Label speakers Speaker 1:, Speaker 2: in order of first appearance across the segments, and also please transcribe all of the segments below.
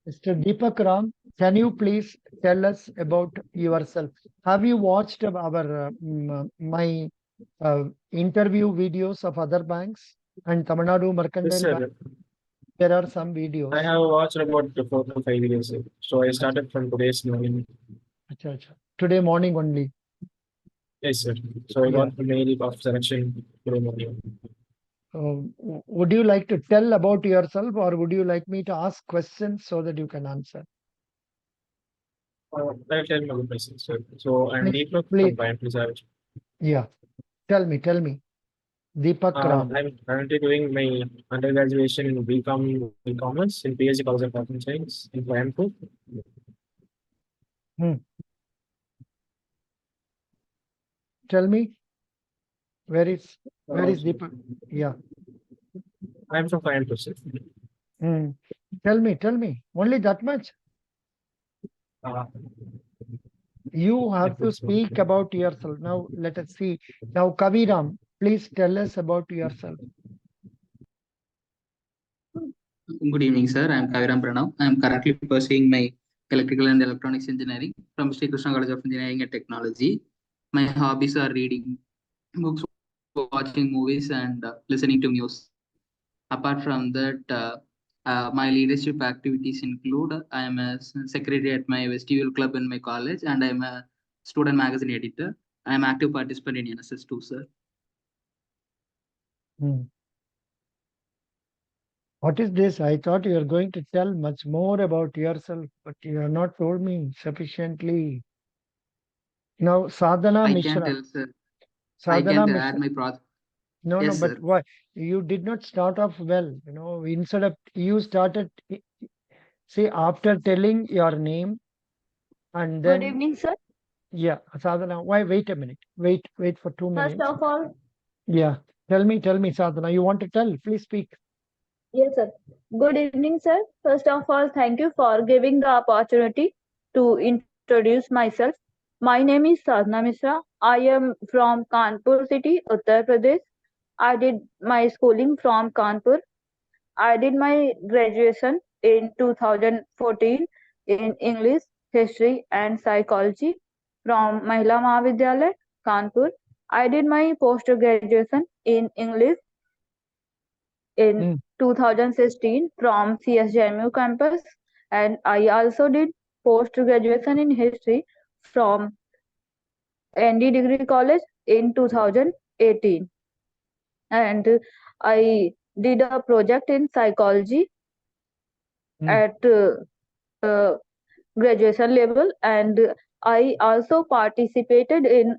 Speaker 1: Mr. Deepak Ram, can you please tell us about yourself? Have you watched my interview videos of other banks and Tamil Nadu
Speaker 2: Yes,
Speaker 1: Mercantile Bank?
Speaker 2: sir.
Speaker 1: There are some videos.
Speaker 2: I have watched about 4 to 5 videos, sir. So I started from today's morning.
Speaker 1: Acha, acha. Today morning only.
Speaker 2: Yes, sir. So I
Speaker 1: Yeah.
Speaker 2: got the mail of selection today morning.
Speaker 1: Would you like to tell about yourself, or would you like me to ask questions so that you can answer?
Speaker 2: I'll tell you about myself, sir. So I'm
Speaker 1: Please,
Speaker 2: Deepak
Speaker 1: please.
Speaker 2: from Payam.
Speaker 1: Yeah. Tell me. Deepak Ram.
Speaker 2: I'm currently doing my undergraduate in BCom e-commerce in PhD College of Marketing Science in Coimbatore.
Speaker 1: Hmm. Tell me. Where is Deepak? Yeah.
Speaker 2: I'm from Coimbatore, sir.
Speaker 1: Tell me. Only that much.
Speaker 2: Uh,
Speaker 1: You have to speak about yourself. Now let us see. Now Kaviram, please tell us about yourself.
Speaker 3: Good evening, sir. I am Kaviram Pranav. I am currently pursuing my electrical and electronics engineering from Sri Krishna College of Engineering and Technology. My hobbies are reading books, watching movies, and listening to music. Apart from that, my leadership activities include I am a secretary at my vestibule club in my college, and I am a student magazine editor. I am active participant in NSS too, sir.
Speaker 1: What is this? I thought you were going to tell much more about yourself, but you have not told me sufficiently. Now, Sadhana
Speaker 3: I can
Speaker 1: Mishra.
Speaker 3: tell, sir. I
Speaker 1: Sadhana
Speaker 3: can
Speaker 1: Mishra.
Speaker 3: add my project.
Speaker 1: No,
Speaker 3: Yes,
Speaker 1: but
Speaker 3: sir.
Speaker 1: why? You did not start off well. Instead of you started, see, after telling your name and
Speaker 4: Good
Speaker 1: then,
Speaker 4: evening, sir.
Speaker 1: yeah, Sadhana, why? Wait a minute. Wait for 2 minutes.
Speaker 4: First of all,
Speaker 1: Yeah. Tell me, Sadhana. You want to tell? Please speak.
Speaker 4: yes, sir. Good evening, sir. First of all, thank you for giving the opportunity to introduce myself. My name is Sadhana Mishra. I am from Kanpur city, Uttar Pradesh. I did my schooling from Kanpur. I did my graduation in 2014 in English, History and Psychology from Mahila Mahavidyalaya, Kanpur. I did my post-graduation in English in 2016 from CSJMU campus, and I also did post-graduation in history from ND Degree College in 2018, and I did a project in psychology at uh, graduation level, and I also participated in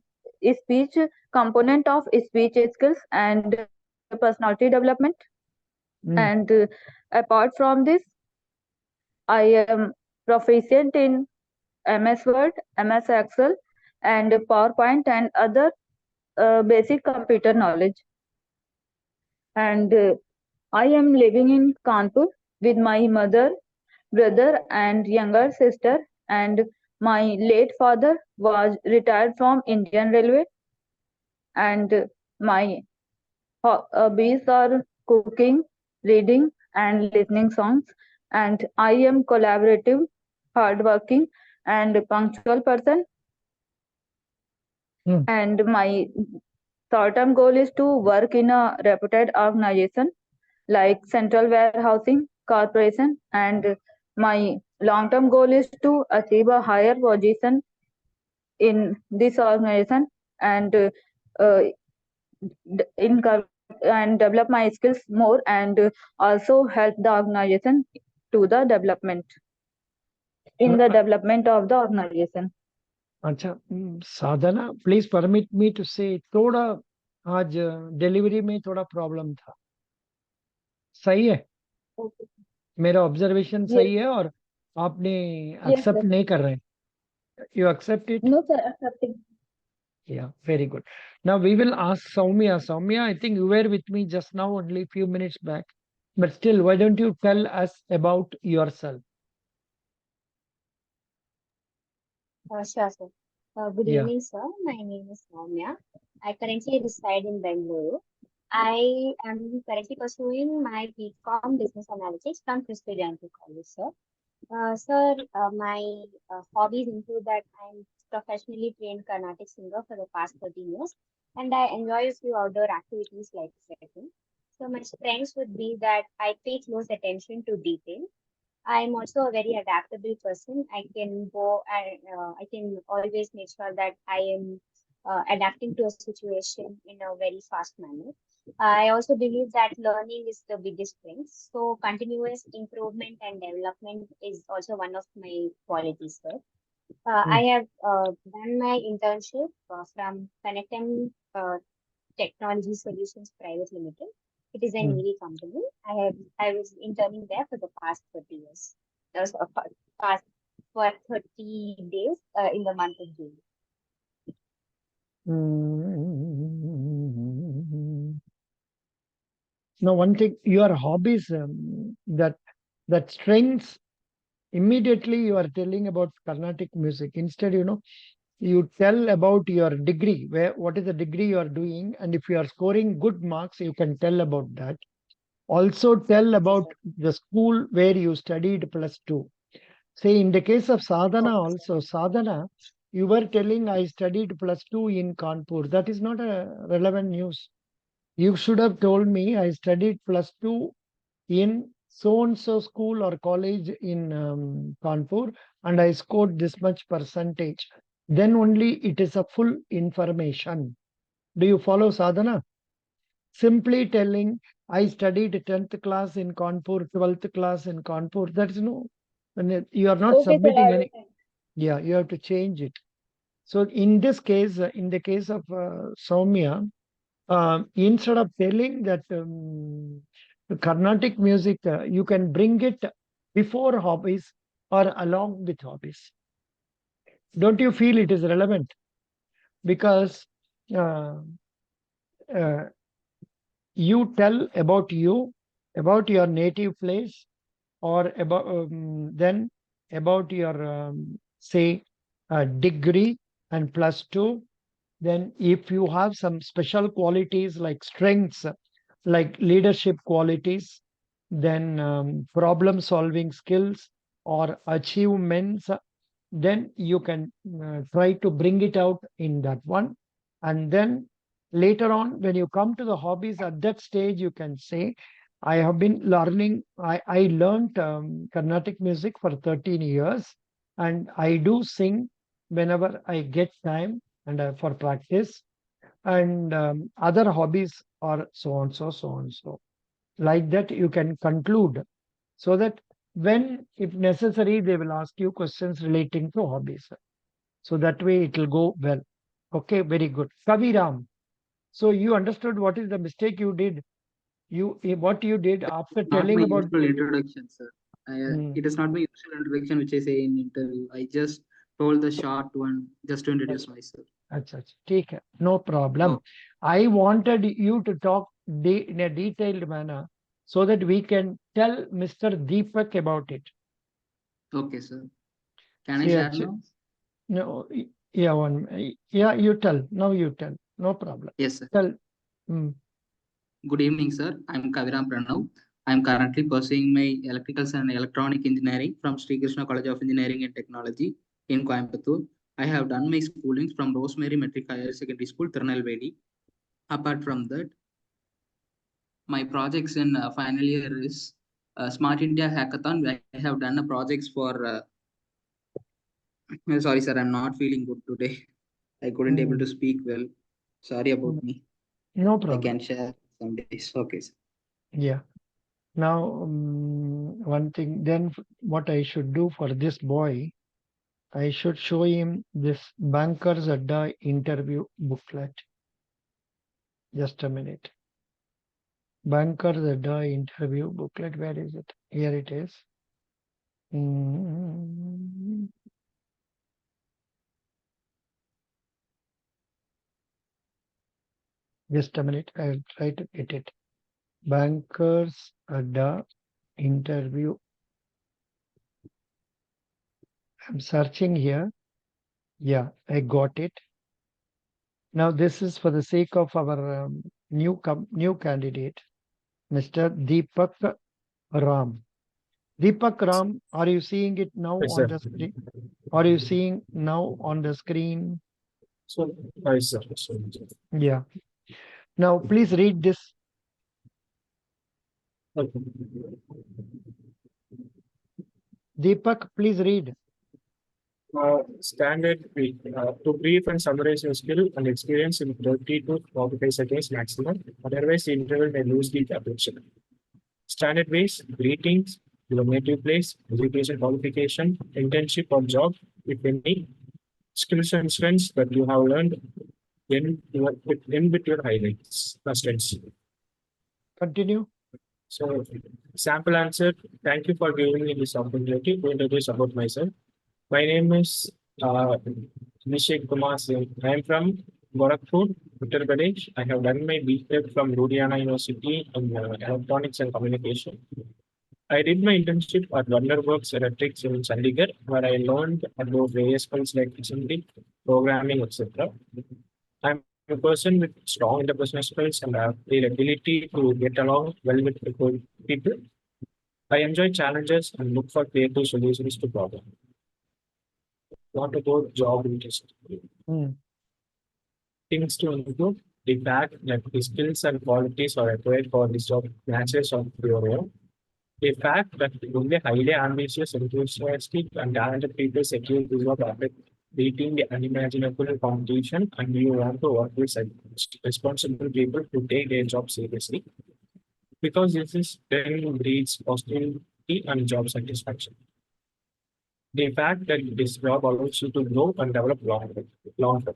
Speaker 4: speech component of speech skills and personality development. And apart from this, I am proficient in MS Word, MS Excel, and PowerPoint and other basic computer knowledge. And I am living in Kanpur with my mother, brother, and younger sister. And my late father was retired from Indian Railway. And my hobbies are cooking, reading, and listening songs. And I am collaborative, hardworking, and punctual person. And my short-term goal is to work in a reputed organization like Central Warehousing Corporation, and my long-term goal is to achieve a higher position in this organization and and develop my skills more, and also help the organization to the development in the development of the organization.
Speaker 1: अच्छा साधना please permit me to से थोड़ा आज delivery में थोड़ा problem था सही है मेरा ऑब्जर्वेशन सही है और आपने एक्सेप्ट नहीं कर रहे you accept it
Speaker 4: no sir accepting
Speaker 1: yeah very good now we will ask Soumya I think you were with me just now only few minutes back but still why don't you tell us about yourself
Speaker 5: Sure, sir. Good evening, sir. My name is Soumya. I currently reside in Bangalore. I am currently pursuing my BCom Business Analytics from Christy College, sir. Sir, my hobbies include that I'm professionally trained Carnatic singer for the past 13 years, and I enjoy a few outdoor activities like trekking. So my strengths would be that I pay close attention to detail. I'm also a very adaptable person. I can go and I can always make sure that I am adapting to a situation in a very fast manner. I also believe that learning is the biggest thing. So continuous improvement and development is also one of my qualities, sir. I have done my internship from Connectem Technology Solutions Private Limited. It is an EV company. I was interning there for the past 30 years. That was past for 30 days in the month of June.
Speaker 1: Now, one thing, your hobbies, that strengths, immediately you are telling about Carnatic music. Instead, you tell about your degree, what is the degree you are doing, and if you are scoring good marks, you can tell about that. Also tell about the school where you studied +2. Say in the case of Sadhana also, Sadhana, you were telling I studied +2 in Kanpur. That is not a relevant news. You should have told me I studied +2 in so-and-so school or college in Kanpur and I scored this much percentage. Then only it is a full information. Do you follow, Sadhana? Simply telling I studied 10th class in Kanpur, 12th class in Kanpur, that is no, you are not
Speaker 4: Okay, sir.
Speaker 1: submitting
Speaker 4: I will
Speaker 1: any. Yeah, you have to change it. So in this case, in the case of Soumya, instead of telling that Carnatic music, you can bring it before hobbies or along with hobbies. Don't you feel it is relevant? Because uh, uh, you tell about you, about your native place, or about then about your say degree and +2. Then if you have some special qualities like strengths, like leadership qualities, then problem solving skills or achievements, then you can try to bring it out in that one. And then later on, when you come to the hobbies, at that stage, you can say, I have been learning, I learned Carnatic music for 13 years, and I do sing whenever I get time and for practice. And other hobbies are so and so, so and so. Like that, you can conclude, so that when, if necessary, they will ask you questions relating to hobbies. So that way it will go well. Okay, very good. Kaviram. So you understood what is the mistake you did. What you did after
Speaker 3: Not
Speaker 1: telling
Speaker 3: my
Speaker 1: about.
Speaker 3: usual introduction, sir.
Speaker 1: Hmm.
Speaker 3: It is not my usual introduction which I say in interview. I just told the short one just to introduce myself.
Speaker 1: Achha, achha. Take care. No problem.
Speaker 3: Oh,
Speaker 1: I wanted you to talk in a detailed manner so that we can tell Mr. Deepak about it.
Speaker 3: okay, sir. Can I
Speaker 1: See,
Speaker 3: share now?
Speaker 1: no, yeah, you tell. Now you tell. No problem.
Speaker 3: Yes, sir.
Speaker 1: Tell. Hmm.
Speaker 3: Good evening, sir. I'm Kaviram Pranav. I'm currently pursuing my electrical and electronic engineering from Sri Krishna College of Engineering and Technology in Coimbatore. I have done my schooling from Rosemary Metric Higher Secondary School, Tirunelveli. Apart from that, my projects in final year is Smart India Hackathon. I have done a projects for. Sorry, sir. I'm not feeling good today. I couldn't able to speak well. Sorry about me.
Speaker 1: No
Speaker 3: I
Speaker 1: problem.
Speaker 3: can share some days. Okay, sir.
Speaker 1: Yeah. Now, one thing, then what I should do for this boy, I should show him this Bankers Adda interview booklet. Just a minute. Bankers Adda interview booklet. Where is it? Here it is. Just a minute. I'll try to get it. Bankers Adda interview. I'm searching here. Yeah, I got it. Now this is for the sake of our new candidate, Mr. Deepak Ram. Deepak Ram, are you seeing it now
Speaker 2: Yes,
Speaker 1: on
Speaker 2: sir.
Speaker 1: the screen? Are you seeing now on the screen?
Speaker 2: So, yes, sir. So,
Speaker 1: Yeah. Now, please read this.
Speaker 2: okay.
Speaker 1: Deepak, please read.
Speaker 2: Standard week. To brief and summarize your skill and experience in 30 to 45 seconds maximum. Otherwise, the interval may lose the attention. Standard ways, greetings, your native place, education qualification, internship or job, if any, skills and strengths that you have learned in with your highlights, strengths.
Speaker 1: Continue.
Speaker 2: So, sample answer. Thank you for giving me this opportunity to introduce about myself. My name is Abhishek Kumar Singh. I am from Gorakhpur, Uttar Pradesh. I have done my BTech from Ludhiana University in Electronics and Communication. I did my internship at Wonderworks Electrics in Chandigarh, where I learned about various skills like assembly, programming, etc. I'm a person with strong interpersonal skills and have the ability to get along well with people. I enjoy challenges and look for creative solutions to problems. What about job interest?
Speaker 1: Hmm.
Speaker 2: Things to include the fact that the skills and qualities are required for this job matches of your own. The fact that only highly ambitious, enthusiastic, and talented people secure this job after beating the unimaginable competition, and you want to work with such responsible people to take their job seriously. Because this is then breeds positivity and job satisfaction. The fact that this job allows you to grow and develop long term.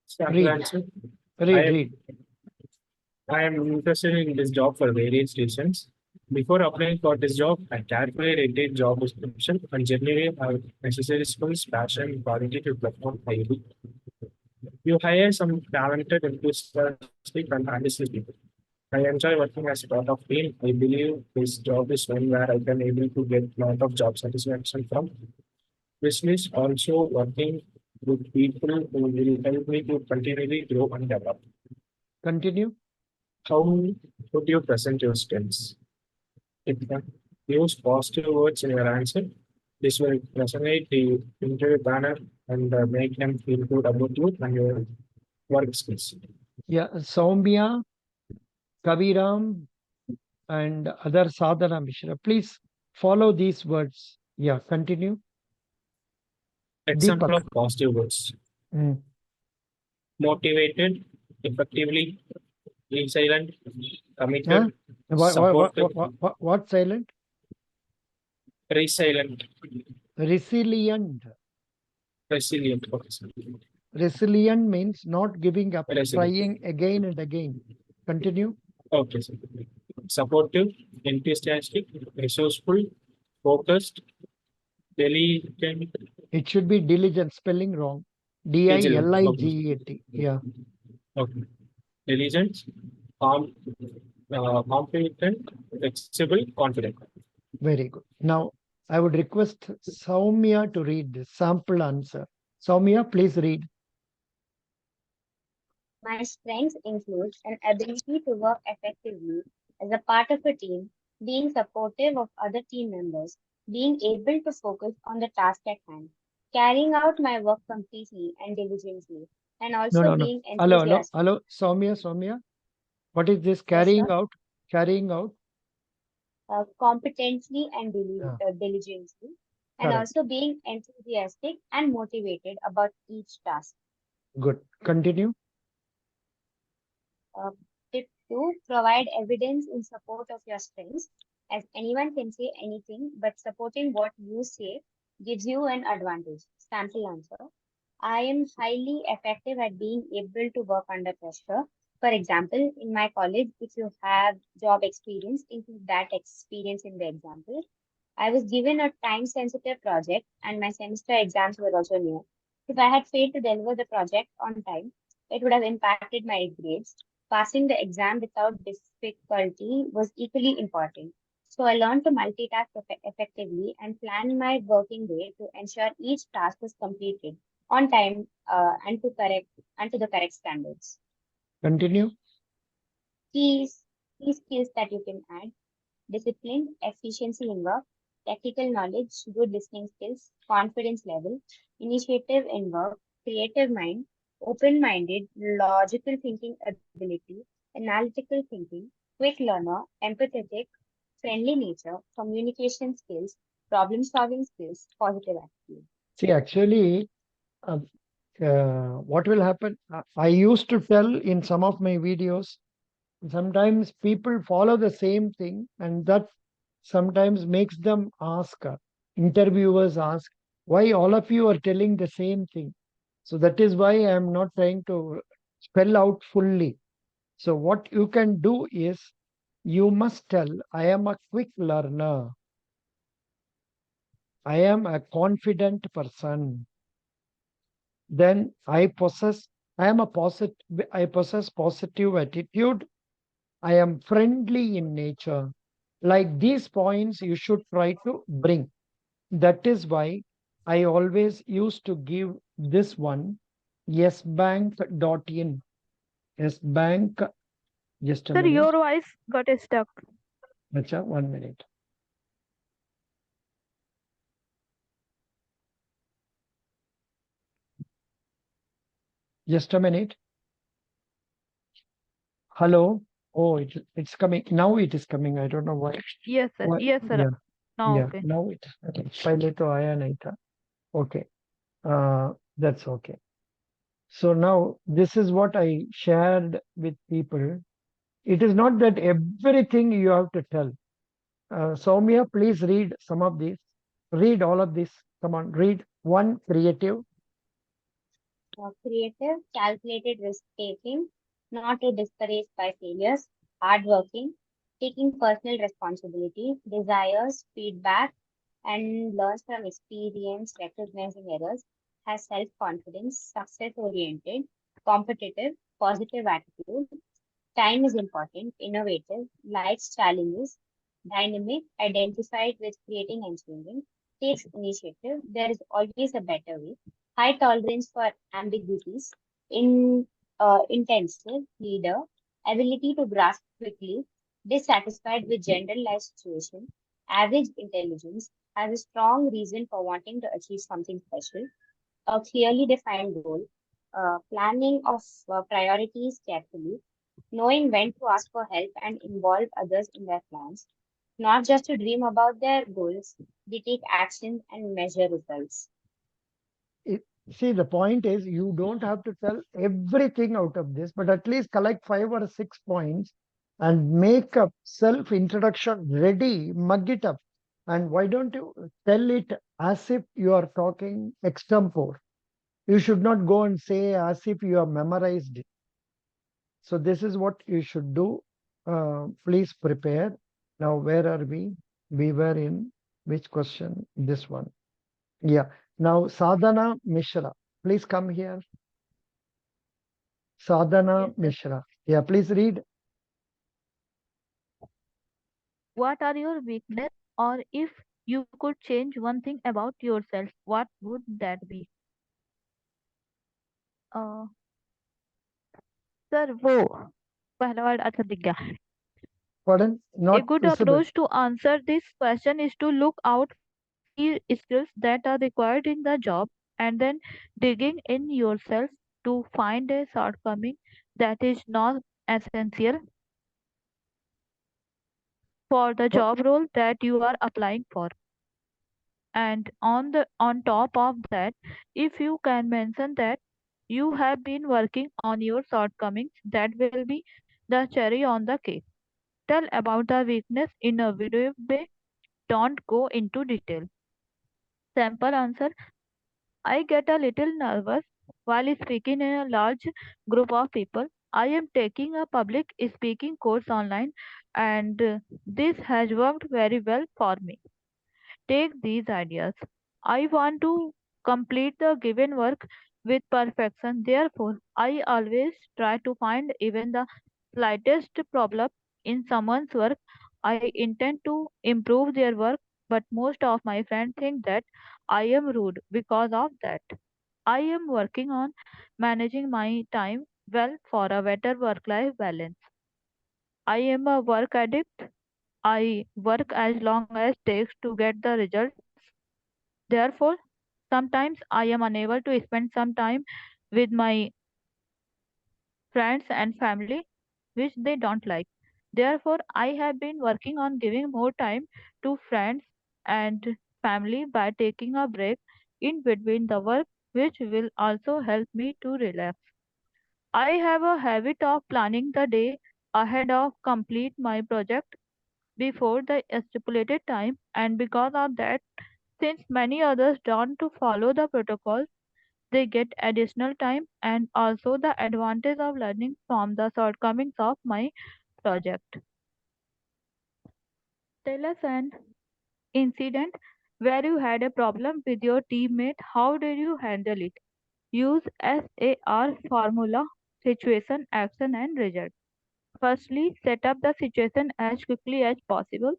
Speaker 2: Sample
Speaker 1: Read.
Speaker 2: answer.
Speaker 1: Read.
Speaker 2: I am interested in this job for various reasons. Before applying for this job, I carefully read the job description and generally have necessary skills, passion, quality to perform highly. You hire some talented, enthusiastic, and ambitious people. I enjoy working as part of team. I believe this job is one where I can able to get lot of job satisfaction from. Business also working with people who will help me to continually grow and develop.
Speaker 1: Continue.
Speaker 2: How would you present your strengths? If you use positive words in your answer, this will resonate the interview panel and make them feel good about you and your work skills.
Speaker 1: Yeah. Soumya, Kaviram, and other Sadhana Mishra. Please follow these words. Yeah. Continue.
Speaker 2: Example
Speaker 1: Deepak.
Speaker 2: of positive words.
Speaker 1: Hmm.
Speaker 2: Motivated, effectively, resilient,
Speaker 1: Huh?
Speaker 2: committed, supportive,
Speaker 1: What silent?
Speaker 2: resilient,
Speaker 1: Resilient.
Speaker 2: resilient. Okay, sir.
Speaker 1: Resilient means not giving up,
Speaker 2: Resilient.
Speaker 1: trying again and again. Continue.
Speaker 2: Okay, sir. Supportive, enthusiastic, resourceful, focused, diligent,
Speaker 1: It should be diligent, spelling wrong.
Speaker 2: vigilant.
Speaker 1: Diligent. Yeah.
Speaker 2: Okay. Diligent, competent, flexible, confident.
Speaker 1: Very good. Now, I would request Soumya to read the sample answer. Soumya, please read.
Speaker 5: My strengths include an ability to work effectively as a part of a team, being supportive of other team members, being able to focus on the task at hand, carrying out my work completely and diligently, and also
Speaker 1: No.
Speaker 5: being
Speaker 1: Hello.
Speaker 5: enthusiastic.
Speaker 1: Soumya. What is this
Speaker 5: Yes,
Speaker 1: carrying
Speaker 5: sir.
Speaker 1: out? Carrying out?
Speaker 5: Competently and
Speaker 1: Yeah,
Speaker 5: diligently, and
Speaker 1: correct.
Speaker 5: also being enthusiastic and motivated about each task.
Speaker 1: Good. Continue.
Speaker 5: Uh, Tip 2, provide evidence in support of your strengths, as anyone can say anything, but supporting what you say gives you an advantage. Sample answer. I am highly effective at being able to work under pressure. For example, in my college, if you have job experience, include that experience in the example. I was given a time-sensitive project and my semester exams were also near. If I had failed to deliver the project on time, it would have impacted my grades. Passing the exam without difficulty was equally important. So I learned to multitask effectively and plan my working day to ensure each task was completed on time and to the correct standards.
Speaker 1: Continue.
Speaker 5: Key skills that you can add. discipline, efficiency in work, technical knowledge, good listening skills, confidence level, initiative in work, creative mind, open-minded, logical thinking ability, analytical thinking, quick learner, empathetic, friendly nature, communication skills, problem-solving skills, positive attitude.
Speaker 1: See, actually, uh, what will happen? I used to tell in some of my videos, sometimes people follow the same thing, and that sometimes makes them ask, interviewers ask, why all of you are telling the same thing? So that is why I am not trying to spell out fully. So what you can do is, you must tell, I am a quick learner. I am a confident person. Then I possess positive attitude. I am friendly in nature. Like these points you should try to bring. That is why I always used to give this one, yesbank.in. Yesbank, just a
Speaker 4: Sir,
Speaker 1: minute.
Speaker 4: your voice got stuck.
Speaker 1: Acha, 1 minute. Just a minute. Hello. Oh, it's coming. Now it is coming. I don't know why.
Speaker 4: Yes, sir.
Speaker 1: Why?
Speaker 4: Yes, sir.
Speaker 1: Yeah,
Speaker 4: Now
Speaker 1: yeah.
Speaker 4: okay.
Speaker 1: Now it is coming. Pile to aya nahi tha. Okay. That's okay. So now this is what I shared with people. It is not that everything you have to tell. Soumya, please read some of these. Read all of this. Come on, read. One, creative.
Speaker 5: Creative, calculated risk taking, not to discourage by failures, hardworking, taking personal responsibility, desires feedback, and learns from experience, recognizing errors, has self confidence, success oriented, competitive, positive attitude. Time is important, innovative, likes challenges, dynamic, identified with creating and changing, takes initiative. There is always a better way. High tolerance for ambiguities, intensive, leader, ability to grasp quickly, dissatisfied with generalized situation, average intelligence, has a strong reason for wanting to achieve something special, a clearly defined goal, planning of priorities carefully, knowing when to ask for help and involve others in their plans, not just to dream about their goals, they take action and measure results.
Speaker 1: See, the point is you don't have to tell everything out of this, but at least collect 5 or 6 points and make a self introduction ready, mug it up. And why don't you tell it as if you are talking extempore? You should not go and say as if you have memorized it. So this is what you should do. Please prepare. Now, where are we? We were in which question? This one. Yeah. Now, Sadhana Mishra. Please come here. Sadhana
Speaker 4: Yes, sir.
Speaker 1: Mishra. Yeah, please read.
Speaker 4: What are your weakness, or if you could change one thing about yourself, what would that be? Uh, sir, वो पहला word अच्छा दिख गया.
Speaker 1: Pardon?
Speaker 4: A
Speaker 1: Not
Speaker 4: good
Speaker 1: visible.
Speaker 4: approach to answer this question is to look out for key skills that are required in the job and then digging in yourself to find a shortcoming that is not essential for the
Speaker 1: But
Speaker 4: job role that you are applying for. And on top of that, if you can mention that you have been working on your shortcomings, that will be the cherry on the cake. Tell about the weakness in a video way. Don't go into detail. Sample answer: I get a little nervous while speaking in a large group of people. I am taking a public speaking course online, and this has worked very well for me. Take these ideas. I want to complete the given work with perfection. Therefore, I always try to find even the slightest problem in someone's work. I intend to improve their work, but most of my friends think that I am rude because of that. I am working on managing my time well for a better work life balance. I am a work addict I work as long as takes to get the results. Therefore, sometimes I am unable to spend some time with my friends and family, which they don't like. Therefore, I have been working on giving more time to friends and family by taking a break in between the work, which will also help me to relax. I have a habit of planning the day ahead of complete my project before the stipulated time, and because of that, since many others don't to follow the protocol, they get additional time and also the advantage of learning from the shortcomings of my project. Tell us an incident where you had a problem with your teammate. How did you handle it? Use SAR formula: situation, action, and result. Firstly, set up the situation as quickly as possible.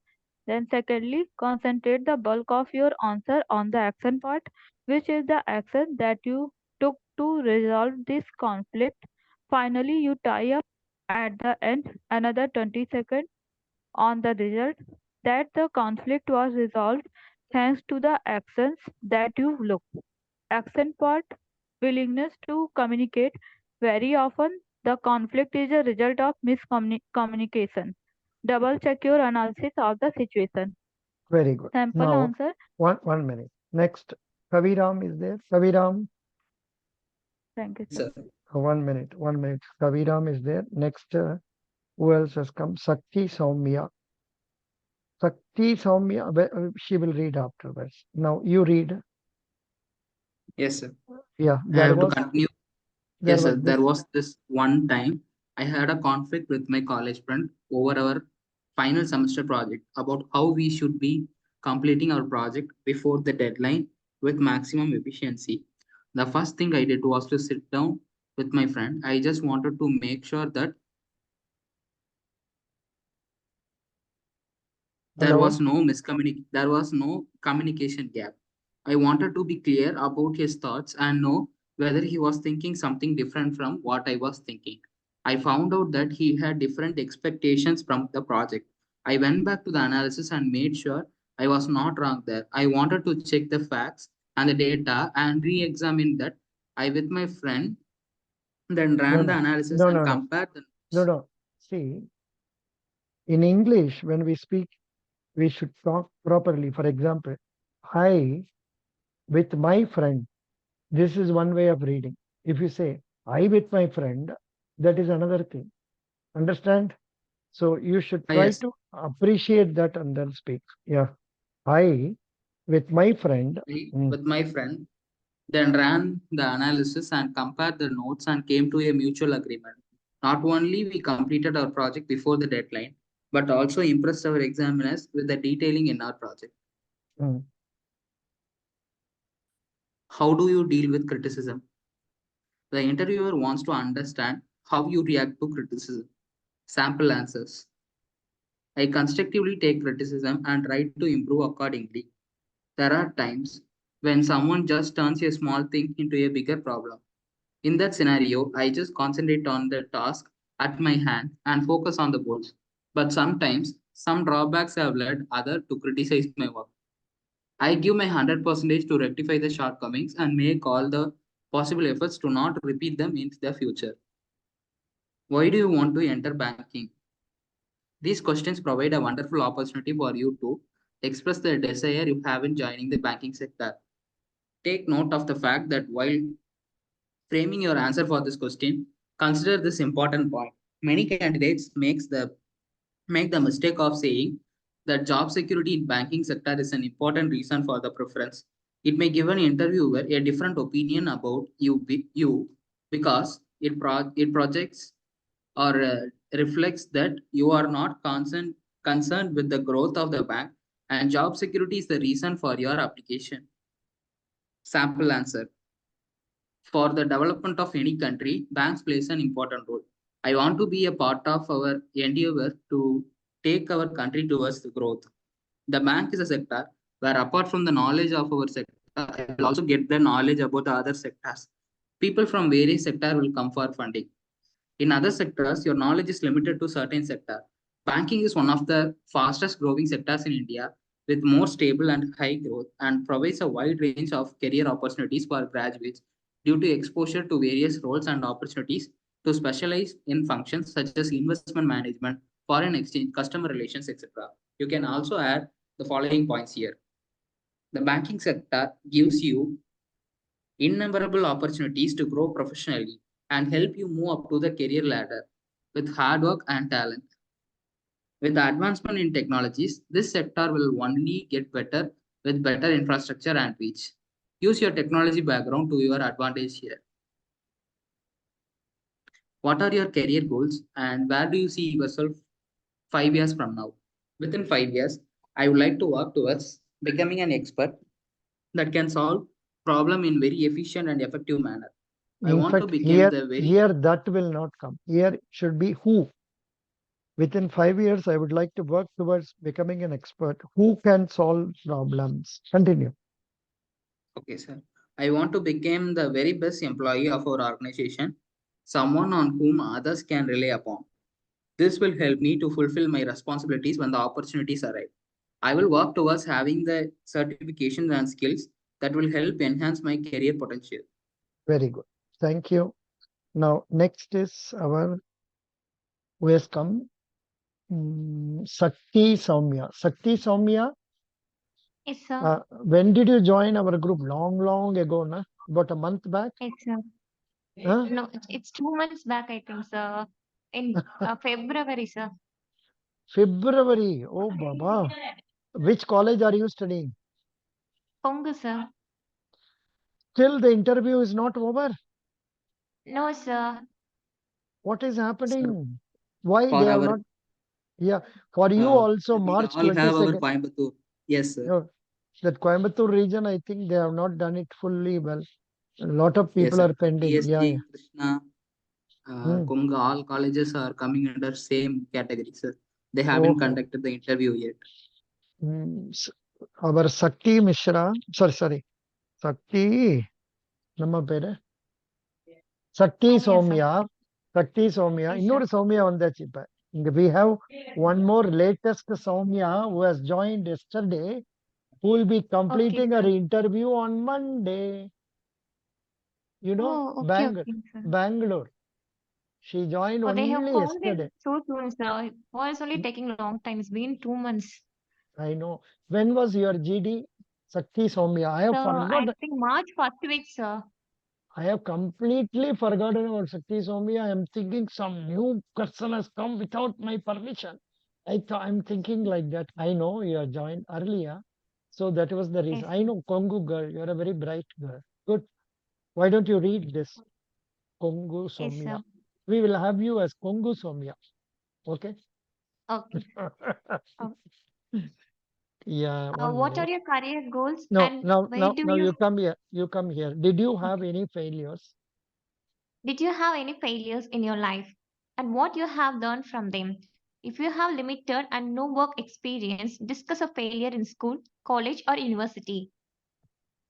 Speaker 4: Then, secondly, concentrate the bulk of your answer on the action part, which is the action that you took to resolve this conflict. Finally, you tie up at the end another 20 seconds on the result that the conflict was resolved thanks to the actions that you look. Action part: willingness to communicate. Very often, the conflict is a result of miscommunication. Double check your analysis of the situation.
Speaker 1: Very good.
Speaker 4: Sample
Speaker 1: Now,
Speaker 4: answer.
Speaker 1: one minute. Next, Kaviram is there. Kaviram,
Speaker 4: Thank you, sir.
Speaker 3: Sir,
Speaker 1: 1 minute. 1 minute. Kaviram is there. Next, who else has come? Sakti Soumya. Sakti Soumya, she will read afterwards. Now you read.
Speaker 3: yes, sir.
Speaker 1: Yeah,
Speaker 3: I have to continue.
Speaker 1: there
Speaker 3: Yes,
Speaker 1: was
Speaker 3: sir.
Speaker 1: this.
Speaker 3: There was this one time I had a conflict with my college friend over our final semester project about how we should be completing our project before the deadline with maximum efficiency. The first thing I did was to sit down with my friend. I just wanted to make sure that
Speaker 1: Hello.
Speaker 3: there was no communication gap. I wanted to be clear about his thoughts and know whether he was thinking something different from what I was thinking. I found out that he had different expectations from the project. I went back to the analysis and made sure I was not wrong there. I wanted to check the facts and the data and re-examine that. I with my friend then
Speaker 1: No,
Speaker 3: ran the
Speaker 1: no,
Speaker 3: analysis
Speaker 1: no,
Speaker 3: and
Speaker 1: no, no,
Speaker 3: compared the
Speaker 1: no,
Speaker 3: notes.
Speaker 1: no. See, in English, when we speak, we should talk properly. For example, I with my friend. This is one way of reading. If you say I with my friend, that is another thing. Understand? So you should
Speaker 3: Ah,
Speaker 1: try
Speaker 3: yes,
Speaker 1: to appreciate that and then speak. Yeah. I with my friend.
Speaker 3: with my friend then ran the analysis and compared the notes and came to a mutual agreement. Not only we completed our project before the deadline, but also impressed our examiners with the detailing in our project.
Speaker 1: mm,
Speaker 3: How do you deal with criticism? The interviewer wants to understand how you react to criticism. Sample answers. I constructively take criticism and try to improve accordingly. There are times when someone just turns a small thing into a bigger problem. In that scenario, I just concentrate on the task at my hand and focus on the goals. But sometimes some drawbacks have led others to criticize my work. I give my 100% to rectify the shortcomings and make all the possible efforts to not repeat them in the future. Why do you want to enter banking? These questions provide a wonderful opportunity for you to express the desire you have in joining the banking sector. Take note of the fact that while framing your answer for this question, consider this important point. Many candidates make the mistake of saying that job security in banking sector is an important reason for the preference. It may give an interviewer a different opinion about you because it projects or reflects that you are not concerned with the growth of the bank and job security is the reason for your application. Sample answer. For the development of any country, banks plays an important role. I want to be a part of our endeavor to take our country towards the growth. The bank is a sector where apart from the knowledge of our sector, I will also get the knowledge about the other sectors. People from various sectors will come for funding. In other sectors, your knowledge is limited to certain sector. Banking is one of the fastest growing sectors in India with more stable and high growth and provides a wide range of career opportunities for graduates due to exposure to various roles and opportunities to specialize in functions such as investment management, foreign exchange, customer relations, etc. You can also add the following points here. The banking sector gives you innumerable opportunities to grow professionally and help you move up to the career ladder with hard work and talent. With the advancement in technologies, this sector will only get better with better infrastructure and reach. Use your technology background to your advantage here. What are your career goals and where do you see yourself 5 years from now? Within 5 years, I would like to work towards becoming an expert that can solve problem in very efficient and effective manner. I
Speaker 1: In
Speaker 3: want to
Speaker 1: fact,
Speaker 3: become the
Speaker 1: here that will not come. Here should be who. Within 5 years, I would like to work towards becoming an expert who can solve problems. Continue.
Speaker 3: Okay, sir. I want to become the very best employee of our organization, someone on whom others can rely upon. This will help me to fulfill my responsibilities when the opportunities arrive. I will work towards having the certifications and skills that will help enhance my career potential.
Speaker 1: Very good. Thank you. Now, next is our who has come. Sakti Soumya. Sakti Soumya,
Speaker 6: Yes, sir.
Speaker 1: when did you join our group? Long ago, na? About a month back?
Speaker 6: Yes, sir.
Speaker 1: Huh?
Speaker 6: No, it's 2 months back, I think, sir. In February, sir.
Speaker 1: February. Oh, Baba. Which college are you studying?
Speaker 6: Pongu, sir.
Speaker 1: Still the interview is not over.
Speaker 6: No, sir.
Speaker 1: What is
Speaker 3: Sir,
Speaker 1: happening? Why
Speaker 3: for
Speaker 1: they have
Speaker 3: our
Speaker 1: not? Yeah, for you also
Speaker 3: we
Speaker 1: March
Speaker 3: all have our
Speaker 1: 22nd.
Speaker 3: Coimbatore. Yes, sir.
Speaker 1: No, that Coimbatore region, I think they have not done it fully well. A lot of
Speaker 3: Yes,
Speaker 1: people
Speaker 3: sir.
Speaker 1: are pending. Yeah,
Speaker 3: PSG,
Speaker 1: yeah.
Speaker 3: Krishna, Konga, all colleges are coming under same category, sir. They haven't
Speaker 1: Oh,
Speaker 3: conducted the interview yet.
Speaker 1: our Sakti Mishra, sorry, Sakti, ನಮ್ಮ பேரு Sakti
Speaker 6: Soumya, sir.
Speaker 1: Soumya, Sakti Soumya,
Speaker 6: Yes,
Speaker 1: இன்னொரு
Speaker 6: sir.
Speaker 1: Soumya வந்தாச்சு இப்ப. We have one more latest Soumya who has joined yesterday, who will be
Speaker 6: Okay,
Speaker 1: completing her
Speaker 6: sir.
Speaker 1: interview on Monday. You know,
Speaker 6: Oh, okay, okay, sir.
Speaker 1: Bangalore. She joined
Speaker 6: Oh, they have
Speaker 1: only
Speaker 6: called
Speaker 1: yesterday.
Speaker 6: it so soon, sir. Why is only taking a long time? It's been 2 months.
Speaker 1: I know. When was your GD? Sakti Soumya. I have
Speaker 6: So I
Speaker 1: forgotten.
Speaker 6: think March first week, sir.
Speaker 1: I have completely forgotten about Sakti Soumya. I am thinking some new person has come without my permission. I'm thinking like that. I know you have joined earlier. So that was the reason.
Speaker 6: Yes,
Speaker 1: I
Speaker 6: sir.
Speaker 1: know Kongu girl. You're a very bright girl. Good. Why don't you read this? Kongu
Speaker 6: Yes,
Speaker 1: Soumya.
Speaker 6: sir.
Speaker 1: We will have you as Kongu Soumya. Okay?
Speaker 6: Okay. Oh.
Speaker 1: Yeah, one
Speaker 6: What
Speaker 1: minute.
Speaker 6: are your career goals
Speaker 1: No,
Speaker 6: and where do
Speaker 1: now
Speaker 6: you
Speaker 1: you come here. You come here. Did you have any failures?
Speaker 6: Did you have any failures in your life and what you have learned from them? If you have limited and no work experience, discuss a failure in school, college, or university.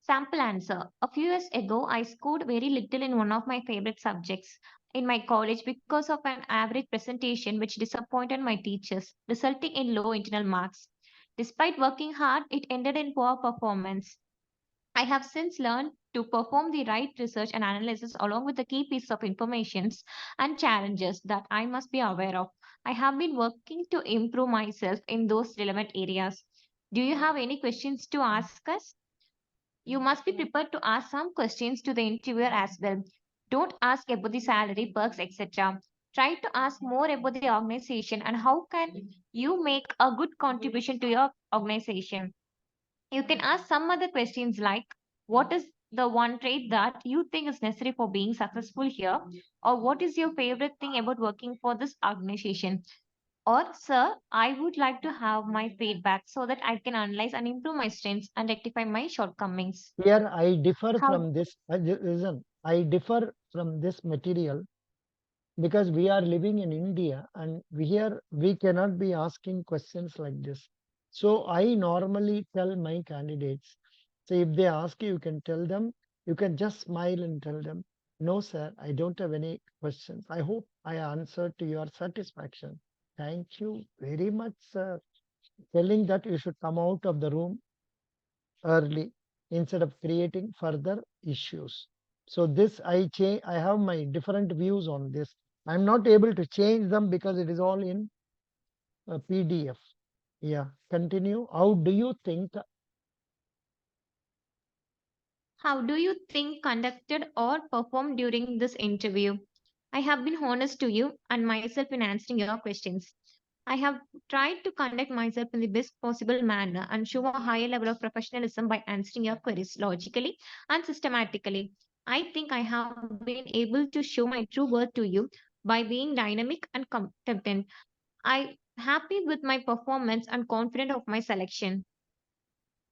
Speaker 6: Sample answer. A few years ago, I scored very little in one of my favorite subjects in my college because of an average presentation which disappointed my teachers, resulting in low internal marks. Despite working hard, it ended in poor performance. I have since learned to perform the right research and analysis along with the key pieces of information and challenges that I must be aware of. I have been working to improve myself in those relevant areas. Do you have any questions to ask us? You must be prepared to ask some questions to the interviewer as well. Don't ask about the salary, perks, etc. Try to ask more about the organization and how can you make a good contribution to your organization. You can ask some other questions like what is the one trait that you think is necessary for being successful here? Or what is your favorite thing about working for this organization? Or, sir, I would like to have my feedback so that I can analyze and improve my strengths and rectify my shortcomings.
Speaker 1: Here I differ
Speaker 6: How?
Speaker 1: from this. Listen, I differ from this material because we are living in India and here we cannot be asking questions like this. So I normally tell my candidates, so if they ask you, you can tell them, you can just smile and tell them, no, sir, I don't have any questions. I hope I answered to your satisfaction. Thank you very much, sir. Telling that you should come out of the room early instead of creating further issues. So this I have my different views on this. I'm not able to change them because it is all in a PDF. Yeah, continue. How do you think?
Speaker 6: How do you think conducted or performed during this interview? I have been honest to you and myself in answering your questions. I have tried to conduct myself in the best possible manner and show a higher level of professionalism by answering your queries logically and systematically. I think I have been able to show my true worth to you by being dynamic and competent. I'm happy with my performance and confident of my selection.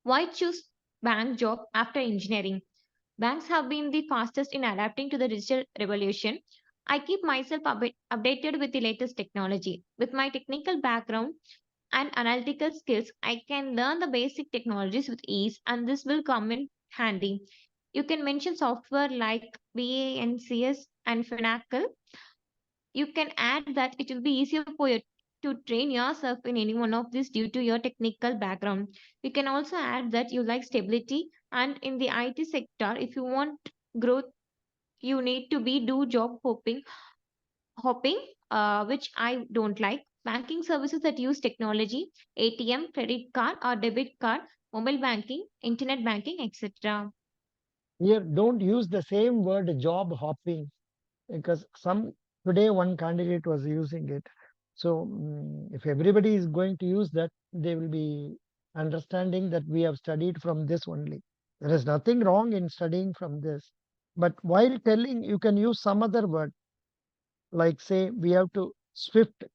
Speaker 6: Why choose bank job after engineering? Banks have been the fastest in adapting to the digital revolution. I keep myself updated with the latest technology. With my technical background and analytical skills, I can learn the basic technologies with ease, and this will come in handy. You can mention software like BANCS and Finacle. You can add that it will be easier for you to train yourself in any one of these due to your technical background. You can also add that you like stability, and in the IT sector, if you want growth, you need to be do job hopping, which I don't like. Banking services that use technology, ATM, credit card or debit card, mobile banking, internet banking, etc.
Speaker 1: Here, don't use the same word job hopping because some today one candidate was using it. So if everybody is going to use that, they will be understanding that we have studied from this only. There is nothing wrong in studying from this. But while telling, you can use some other word, like say we have to swift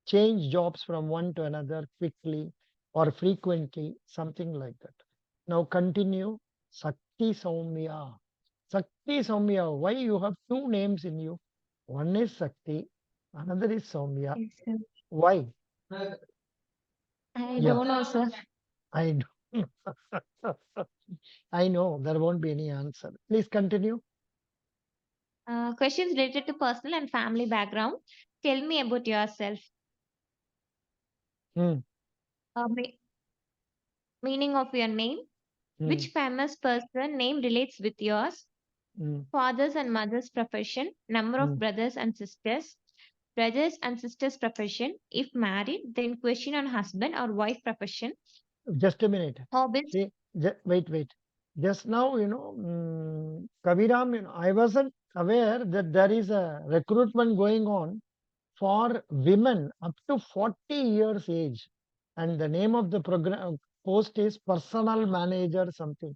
Speaker 1: change jobs from one to another quickly or frequently, something like that. Now continue. Sakti Saumya. Sakti Saumya. Why you have two names in you? One is Sakti, another is Saumya.
Speaker 6: Yes, sir.
Speaker 1: Why?
Speaker 6: I
Speaker 1: Yeah,
Speaker 6: don't know, sir.
Speaker 1: I know. I know there won't be any answer. Please continue.
Speaker 6: Questions related to personal and family background. Tell me about yourself.
Speaker 1: Hmm,
Speaker 6: Meaning of your name.
Speaker 1: hmm,
Speaker 6: Which famous person name relates with yours?
Speaker 1: hmm,
Speaker 6: Father's and mother's profession. Number of
Speaker 1: hmm.
Speaker 6: brothers and sisters. Brothers and sisters profession. If married, then question on husband or wife profession.
Speaker 1: Just a minute.
Speaker 6: Hobbies.
Speaker 1: See, wait. Just now, Kaviram, I wasn't aware that there is a recruitment going on for women up to 40 years age. And the name of the program post is personal manager something.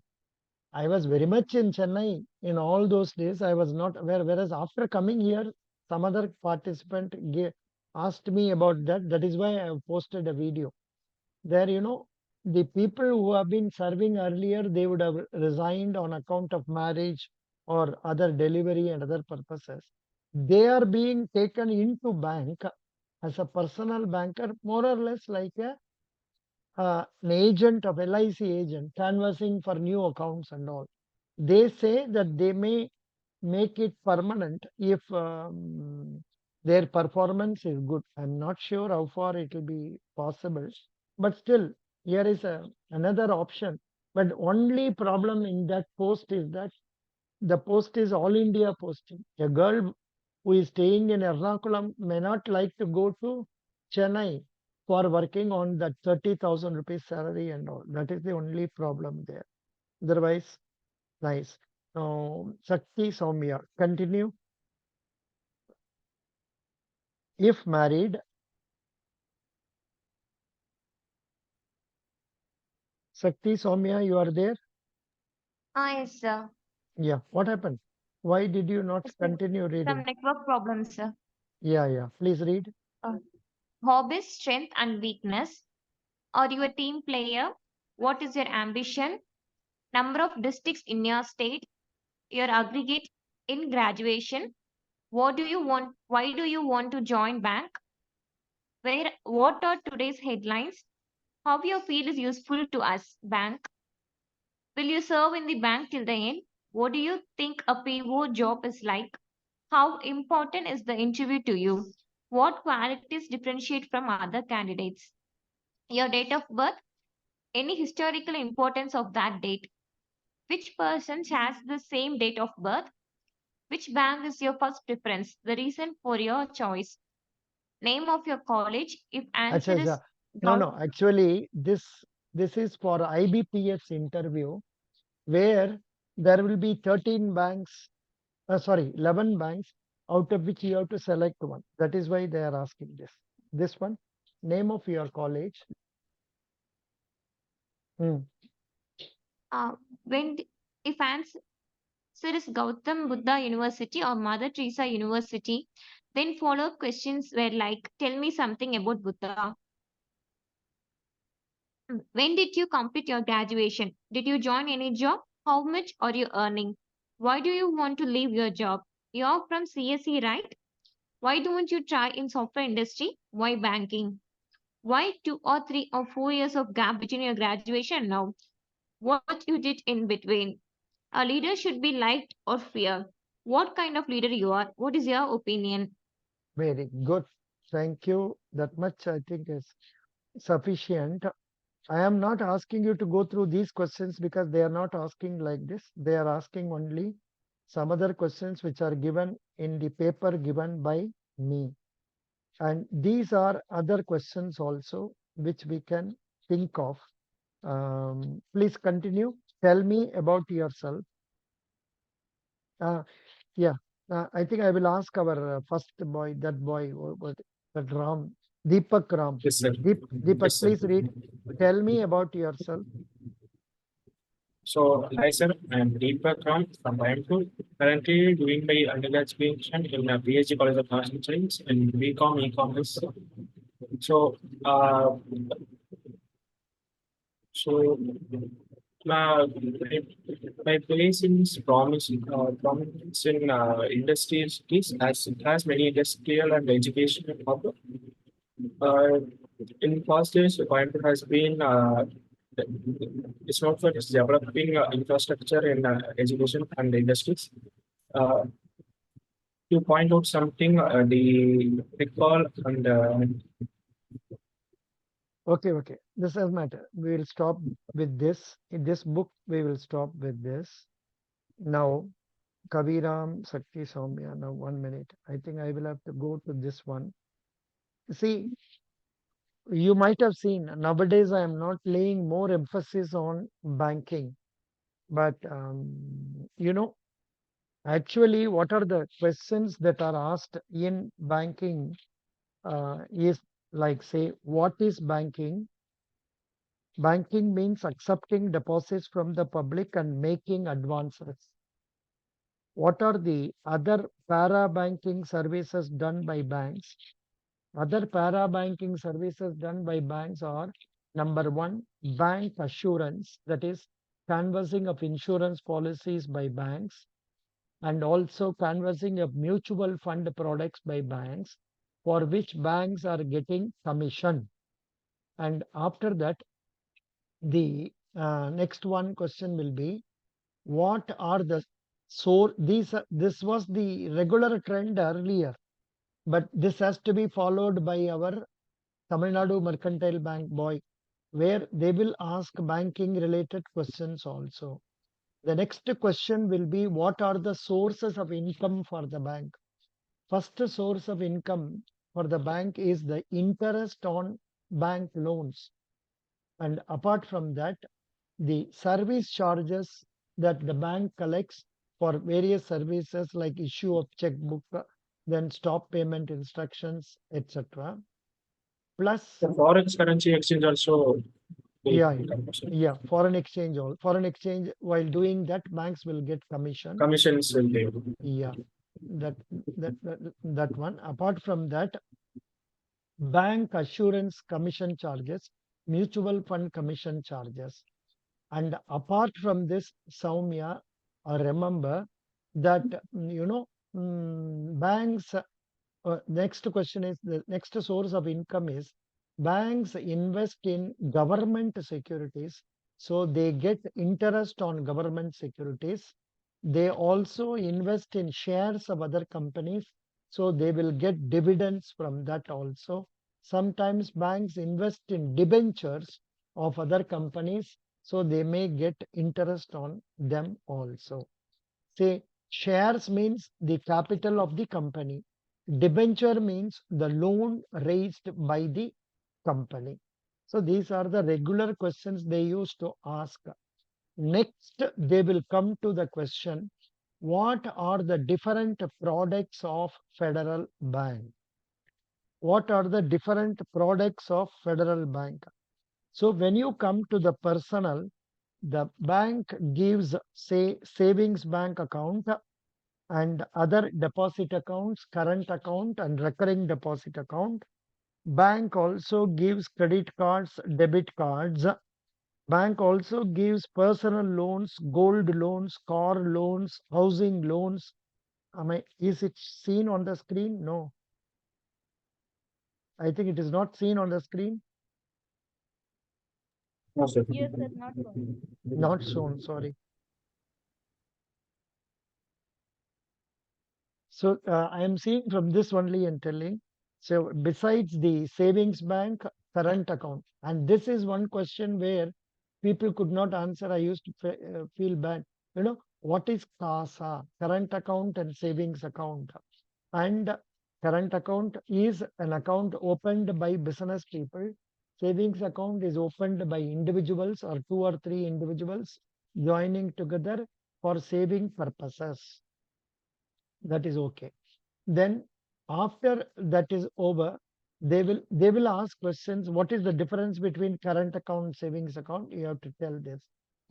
Speaker 1: I was very much in Chennai in all those days. I was not aware. Whereas after coming here, some other participant asked me about that. That is why I have posted a video. There, the people who have been serving earlier, they would have resigned on account of marriage or other delivery and other purposes. They are being taken into bank as a personal banker, more or less like an agent of LIC agent, canvassing for new accounts and all. They say that they may make it permanent if their performance is good. I'm not sure how far it will be possible, but still, here is another option. But only problem in that post is that the post is all India posting. A girl who is staying in Ernakulam may not like to go to Chennai for working on that 30,000 rupees salary and all. That is the only problem there. Otherwise, nice. Now, Sakti Soumya, continue. If married, Sakti Soumya, you are there?
Speaker 6: Yes, sir.
Speaker 1: Yeah. What happened? Why did you not
Speaker 6: It's
Speaker 1: continue
Speaker 6: some
Speaker 1: reading?
Speaker 6: network problems, sir.
Speaker 1: Yeah. Please read.
Speaker 6: Uh, Hobbies, strength, and weakness. Are you a team player? What is your ambition? Number of districts in your state? Your aggregate in graduation? What do you want? Why do you want to join bank? What are today's headlines? How your field is useful to us, bank? Will you serve in the bank till the end? What do you think a PO job is like? How important is the interview to you? What qualities differentiate from other candidates? Your date of birth, any historical importance of that date, which person has the same date of birth, which bank is your first preference, the reason for your choice, name of your college, if answer
Speaker 1: Acha,
Speaker 6: is
Speaker 1: acha. No. Actually, this is for IBPS interview where there will be 13 banks. Sorry, 11 banks, out of which you have to select one. That is why they are asking this. This one, name of your college.
Speaker 6: When if answer is Gautam Buddha University or Mother Teresa University, then follow-up questions were like, tell me something about Buddha. When did you complete your graduation? Did you join any job? How much are you earning? Why do you want to leave your job? You're from CSE, right? Why don't you try in software industry? Why banking? Why 2 or 3 or 4 years of gap between your graduation and now? What you did in between? A leader should be liked or feared. What kind of leader you are? What is your opinion?
Speaker 1: Very good. Thank you. That much I think is sufficient. I am not asking you to go through these questions because they are not asking like this. They are asking only some other questions which are given in the paper given by me. And these are other questions also which we can think of. Please continue. Tell me about yourself. Yeah, I think I will ask our first boy, that that Ram, Deepak Ram.
Speaker 2: Yes, sir.
Speaker 1: Deepak,
Speaker 2: Yes, sir.
Speaker 1: please read. Tell me about yourself.
Speaker 2: So, hi sir, I am Deepak Ram from Coimbatore. Currently doing my undergraduate in a PhD College of Arts and Science in BCom e-commerce. So, my, my place is prominence in industries as it has many industrial and educational hub. In past days, Coimbatore has been it's not for its developing infrastructure in education and industries. To point out something, the recall and
Speaker 1: Okay. This doesn't matter. We will stop with this. In this book, we will stop with this. Now, Kaviram, Sakti, Soumya. Now, 1 minute. I think I will have to go to this one. See, you might have seen nowadays I am not laying more emphasis on banking. But, actually, what are the questions that are asked in banking is like, say, what is banking? Banking means accepting deposits from the public and making advances. What are the other para-banking services done by banks? Other para-banking services done by banks are, number one, bank assurance, that is canvassing of insurance policies by banks, and also canvassing of mutual fund products by banks, for which banks are getting commission. And after that, the next one question will be, what are the this was the regular trend earlier, but this has to be followed by our Tamil Nadu Mercantile Bank boy, where they will ask banking related questions also. The next question will be, what are the sources of income for the bank? First source of income for the bank is the interest on bank loans. And apart from that, the service charges that the bank collects for various services like issue of checkbook, then stop payment instructions, etc. Plus,
Speaker 2: the forex currency exchange also.
Speaker 1: yeah, foreign exchange. Foreign exchange, while doing that, banks will get commission.
Speaker 2: Commissions will be.
Speaker 1: Yeah, that one. Apart from that, bank assurance commission charges, mutual fund commission charges. And apart from this, Soumya, remember that, banks, next question is, the next source of income is, banks invest in government securities. So they get interest on government securities. They also invest in shares of other companies. so they will get dividends from that also. Sometimes banks invest in debentures of other companies, so they may get interest on them also. Say shares means the capital of the company. Debenture means the loan raised by the company. So these are the regular questions they used to ask. Next, they will come to the question, what are the different products of Federal Bank? What are the different products of Federal Bank? So when you come to the personal, the bank gives, say, savings bank account and other deposit accounts, current account and recurring deposit account. Bank also gives credit cards, debit cards. Bank also gives personal loans, gold loans, car loans, housing loans. Is it seen on the screen? No. I think it is not seen on the screen.
Speaker 2: No, sir.
Speaker 4: Yes, sir, not shown.
Speaker 1: Not shown, sorry. So I am seeing from this only and telling. So besides the savings bank, current account, and this is one question where people could not answer. I used to feel bad. What is CASA, current account and savings account? And current account is an account opened by business people. Savings account is opened by individuals or 2 or 3 individuals joining together for saving purposes. That is okay. Then after that is over, they will ask questions. What is the difference between current account, savings account? You have to tell this.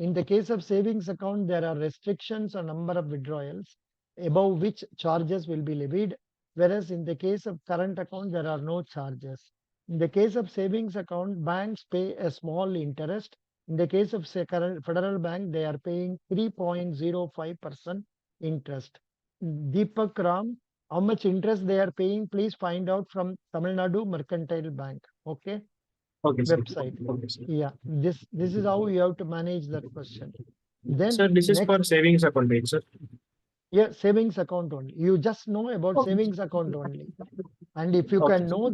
Speaker 1: In the case of savings account, there are restrictions on number of withdrawals above which charges will be levied. Whereas in the case of current account, there are no charges. In the case of savings account, banks pay a small interest. In the case of say current Federal Bank, they are paying 3.05% interest. Deepak Ram, how much interest they are paying, please find out from Tamil Nadu Mercantile Bank. Okay,
Speaker 2: Okay, sir.
Speaker 1: website.
Speaker 2: Okay, sir.
Speaker 1: Yeah, this is how you have to manage that question. Then
Speaker 2: Sir, this is
Speaker 1: next,
Speaker 2: for savings account, right, sir?
Speaker 1: yeah, savings account only. You just know about
Speaker 2: Okay.
Speaker 1: savings account only. And if you
Speaker 2: Okay.
Speaker 1: can know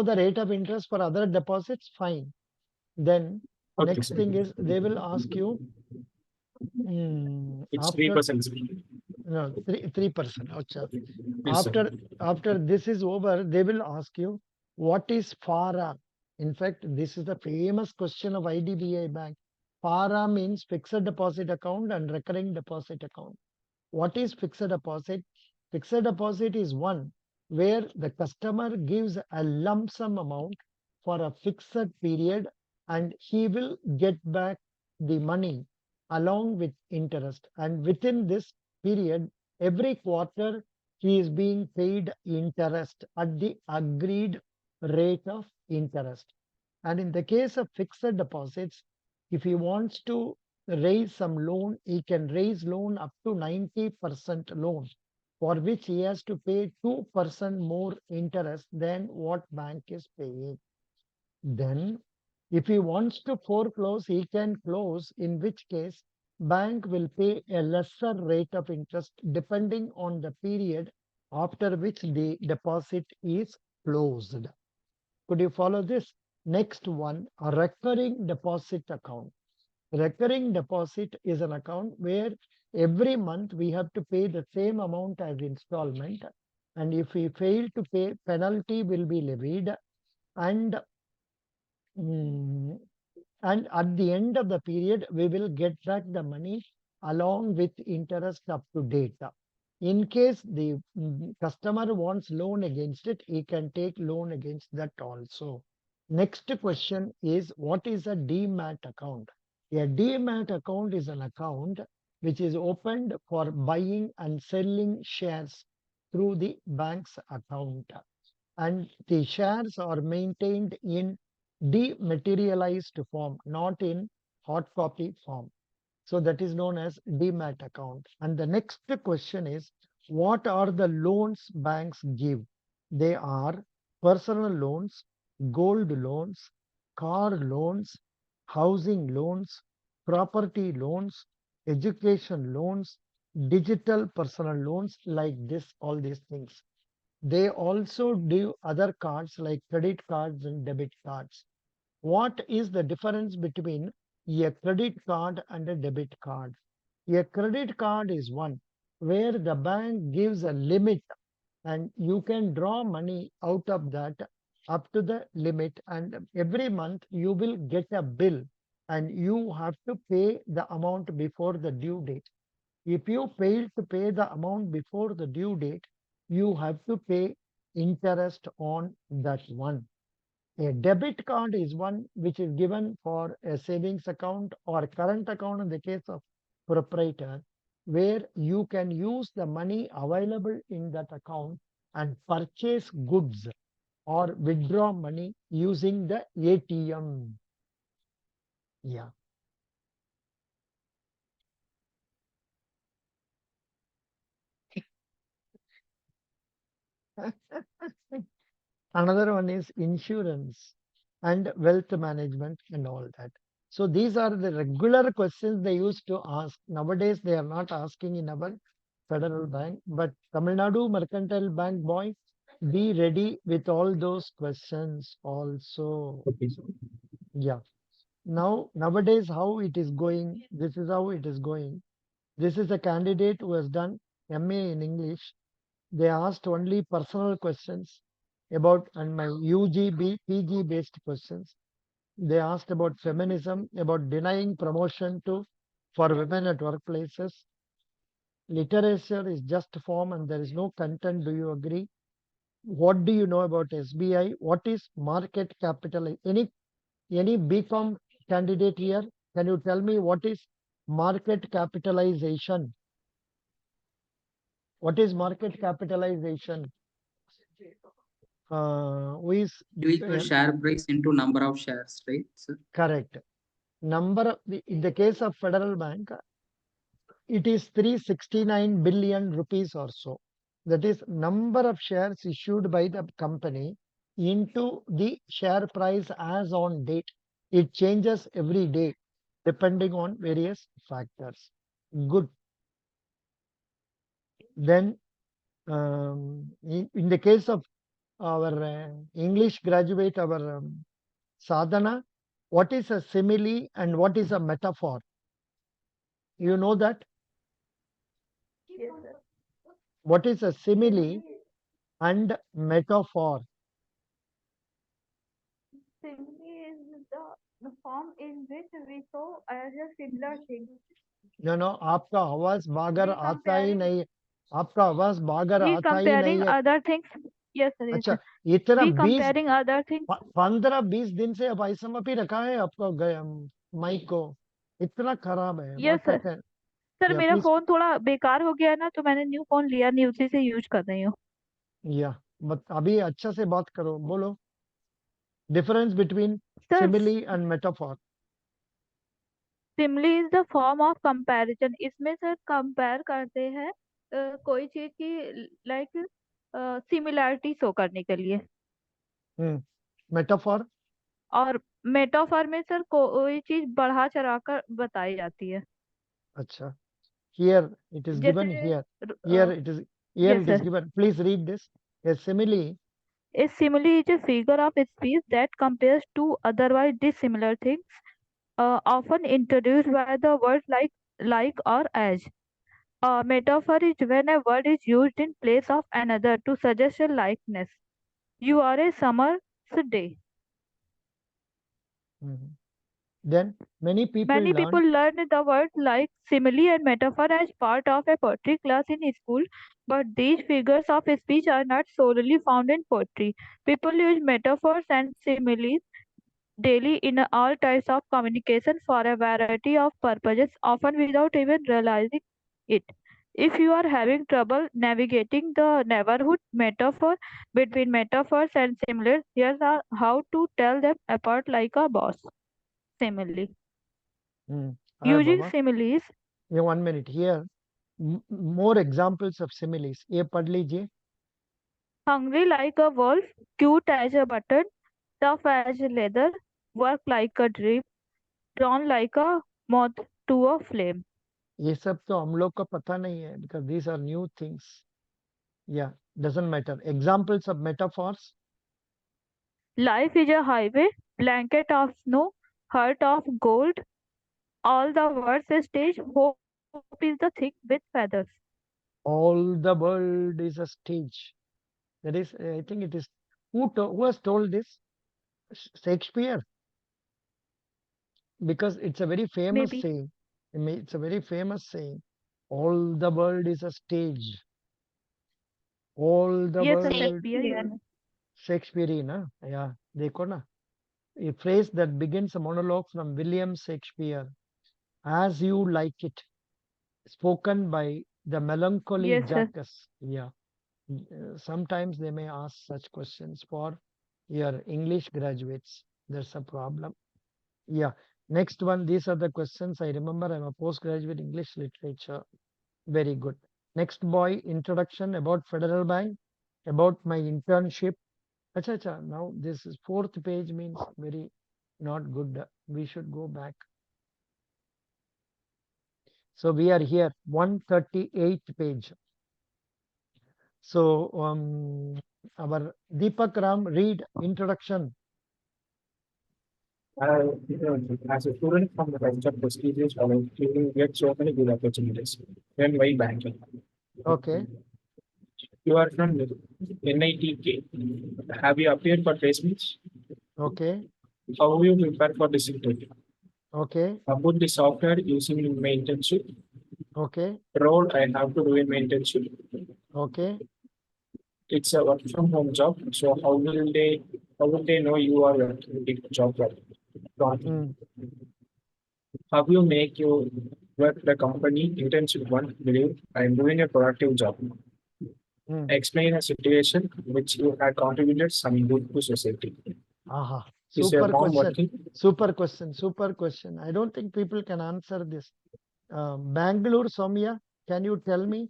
Speaker 1: the rate of interest for other deposits, fine. Then
Speaker 2: Okay,
Speaker 1: next
Speaker 2: sir.
Speaker 1: thing is they will ask you
Speaker 2: It's
Speaker 1: after
Speaker 2: 3%.
Speaker 1: no 3%.
Speaker 2: Yes, sir.
Speaker 1: After this is over, they will ask you what is FARA. In fact, this is the famous question of IDBI Bank. FARA means fixed deposit account and recurring deposit account. What is fixed deposit? Fixed deposit is one where the customer gives a lump sum amount for a fixed period and he will get back the money along with interest. And within this period, every quarter he is being paid interest at the agreed rate of interest. And in the case of fixed deposits, if he wants to raise some loan, he can raise loan up to 90% loan, for which he has to pay 2% more interest than what bank is paying. Then, if he wants to foreclose, he can close, in which case bank will pay a lesser rate of interest depending on the period after which the deposit is closed. Could you follow this? Next one, a recurring deposit account. Recurring deposit is an account where every month we have to pay the same amount as installment. And if we fail to pay, penalty will be levied. And and at the end of the period, we will get back the money along with interest up to date. In case the customer wants loan against it, he can take loan against that also. Next question is, what is a demat account? A demat account is an account which is opened for buying and selling shares through the bank's account. And the shares are maintained in dematerialized form, not in hard copy form. So that is known as demat account. And the next question is, what are the loans banks give? They are personal loans, gold loans, car loans, housing loans, property loans, education loans, digital personal loans, like this, all these things. they also do other cards like credit cards and debit cards. What is the difference between a credit card and a debit card? A credit card is one where the bank gives a limit and you can draw money out of that up to the limit, and every month you will get a bill and you have to pay the amount before the due date. If you fail to pay the amount before the due date, you have to pay interest on that one. A debit card is one which is given for a savings account or current account in the case of proprietor, where you can use the money available in that account and purchase goods or withdraw money using the ATM. Yeah. Another one is insurance and wealth management and all that. So these are the regular questions they used to ask. Nowadays, they are not asking in our Federal Bank, but Tamil Nadu Mercantile Bank boys, be ready with all those questions also.
Speaker 2: Okay.
Speaker 1: Yeah. Now, nowadays, how it is going, this is how it is going. This is a candidate who has done MA in English. They asked only personal questions about and my UGB, PG based questions. They asked about feminism, about denying promotion to for women at workplaces. Literature is just form and there is no content. Do you agree? What do you know about SBI? What is market capital? Any BCom candidate here? Can you tell me what is market capitalization? What is market capitalization? Who is
Speaker 3: You equal share price into number of shares, right, sir?
Speaker 1: correct? In the case of Federal Bank, it is 369 billion rupees or so. That is number of shares issued by the company into the share price as on date. It changes every day depending on various factors. Good. Then in the case of our English graduate, our Sadhana, what is a simile and what is a metaphor? You know that?
Speaker 4: Yes, sir.
Speaker 1: What is a simile and metaphor?
Speaker 4: Simile is the form in which we saw as a similar thing.
Speaker 1: No, आपका आवाज बागर
Speaker 4: We
Speaker 1: आता ही
Speaker 4: comparing,
Speaker 1: नहीं, आपका आवाज बागर
Speaker 4: we
Speaker 1: आता ही नहीं
Speaker 4: comparing
Speaker 1: है.
Speaker 4: other things. Yes, sir. Yes,
Speaker 1: अच्छा,
Speaker 4: sir.
Speaker 1: इतना
Speaker 4: We
Speaker 1: 20
Speaker 4: comparing other things.
Speaker 1: 15-20 दिन से अब ऐसा में भी रखा है आपका माइक को, इतना खराब है.
Speaker 4: Yes,
Speaker 1: What
Speaker 4: sir.
Speaker 1: happened?
Speaker 4: Sir
Speaker 1: Yeah,
Speaker 4: मेरा
Speaker 1: please.
Speaker 4: फोन थोड़ा बेकार हो गया है ना, तो मैंने न्यू फोन लिया नहीं, उसी से यूज कर रही हूँ.
Speaker 1: Yeah, but अभी अच्छा से बात करो, बोलो. Difference between
Speaker 4: sir
Speaker 1: simile and metaphor.
Speaker 4: Simile is the form of comparison. इसमें सर कंपेयर करते हैं कोई चीज की लाइक सिमिलैरिटी शो करने के लिए.
Speaker 1: Metaphor.
Speaker 4: और मेटाफर में सर कोई चीज बढ़ा चढ़ा कर बताई जाती है.
Speaker 1: अच्छा. Here it is given
Speaker 4: जैसे
Speaker 1: here. Here it is
Speaker 4: yes sir.
Speaker 1: given. Please read this. A simile.
Speaker 4: A simile is a figure of speech that compares two otherwise dissimilar things, often introduced by the word like or as. A metaphor is when a word is used in place of another to suggest a likeness. You are a summer's day.
Speaker 1: Then many people
Speaker 4: Many people
Speaker 1: learn.
Speaker 4: learn the words like simile and metaphor as part of a poetry class in school, but these figures of speech are not solely found in poetry. People use metaphors and similes daily in all types of communication for a variety of purposes, often without even realizing it. If you are having trouble navigating the neighborhood metaphor between metaphors and similes, here's how to tell them apart like a boss. Simile. Using
Speaker 1: Baba.
Speaker 4: similes,
Speaker 1: Yeah, 1 minute here. More examples of similes. ये पढ़ लीजिए.
Speaker 4: hungry like a wolf, cute as a button, tough as leather, work like a dream, drawn like a moth to a flame.
Speaker 1: ये सब तो हम लोग को पता नहीं है because these are new things. Yeah. Doesn't matter. Examples of metaphors.
Speaker 4: Life is a highway, blanket of snow, heart of gold. All the words a stage, hope is the thick with feathers.
Speaker 1: All the world is a stage. That is, I think it is, who has told this? Shakespeare. Because it's a very famous
Speaker 4: Maybe.
Speaker 1: saying. It's a very famous saying. All the world is a stage. All the
Speaker 4: Yes, sir,
Speaker 1: world.
Speaker 4: Shakespeare.
Speaker 1: Shakespearean, huh? Yeah, देखो ना. A phrase that begins a monologue from William Shakespeare, as you like it, spoken by the melancholy
Speaker 4: Yes, sir.
Speaker 1: Jacques. Yeah. Sometimes they may ask such questions for your English graduates. That's a problem. Yeah. Next one. These are the questions I remember. I'm a postgraduate English literature. Very good. Next boy, introduction about Federal Bank, about my internship. Acha, acha. Now this is fourth page means very not good. We should go back. So we are here, 138th page. So our Deepak Ram, read introduction.
Speaker 2: As a student from the bunch of prestigious college, you will get so many good opportunities. Then why banking?
Speaker 1: Okay.
Speaker 2: You are from NITK. Have you appeared for placements?
Speaker 1: Okay.
Speaker 2: How will you prepare for this interview?
Speaker 1: Okay.
Speaker 2: About the software using in my internship,
Speaker 1: Okay.
Speaker 2: role I have to do in my internship.
Speaker 1: Okay.
Speaker 2: It's a work from home job. So how will they know you are working the job right?
Speaker 1: Mm.
Speaker 2: How you make you work the company internship one believe I am doing a productive job.
Speaker 1: Mm.
Speaker 2: Explain a situation which you had contributed some good to society.
Speaker 1: Aha.
Speaker 2: Is your
Speaker 1: Super
Speaker 2: mom
Speaker 1: question.
Speaker 2: working?
Speaker 1: Super question. Super question. I don't think people can answer this. Bangalore, Soumya, can you tell me?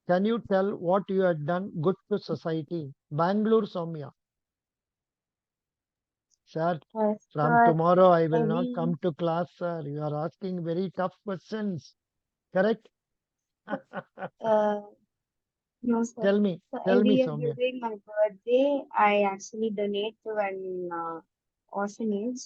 Speaker 1: Can you tell what you have done good to society? Bangalore, Soumya. Sir, from
Speaker 5: Sir,
Speaker 1: tomorrow I will not
Speaker 5: every
Speaker 1: come to class, sir. You are asking very tough questions. Correct?
Speaker 5: uh, no, sir.
Speaker 1: Tell me,
Speaker 5: So
Speaker 1: tell
Speaker 5: every
Speaker 1: me,
Speaker 5: year
Speaker 1: Soumya.
Speaker 5: during my birthday, I actually donate to an orphanage.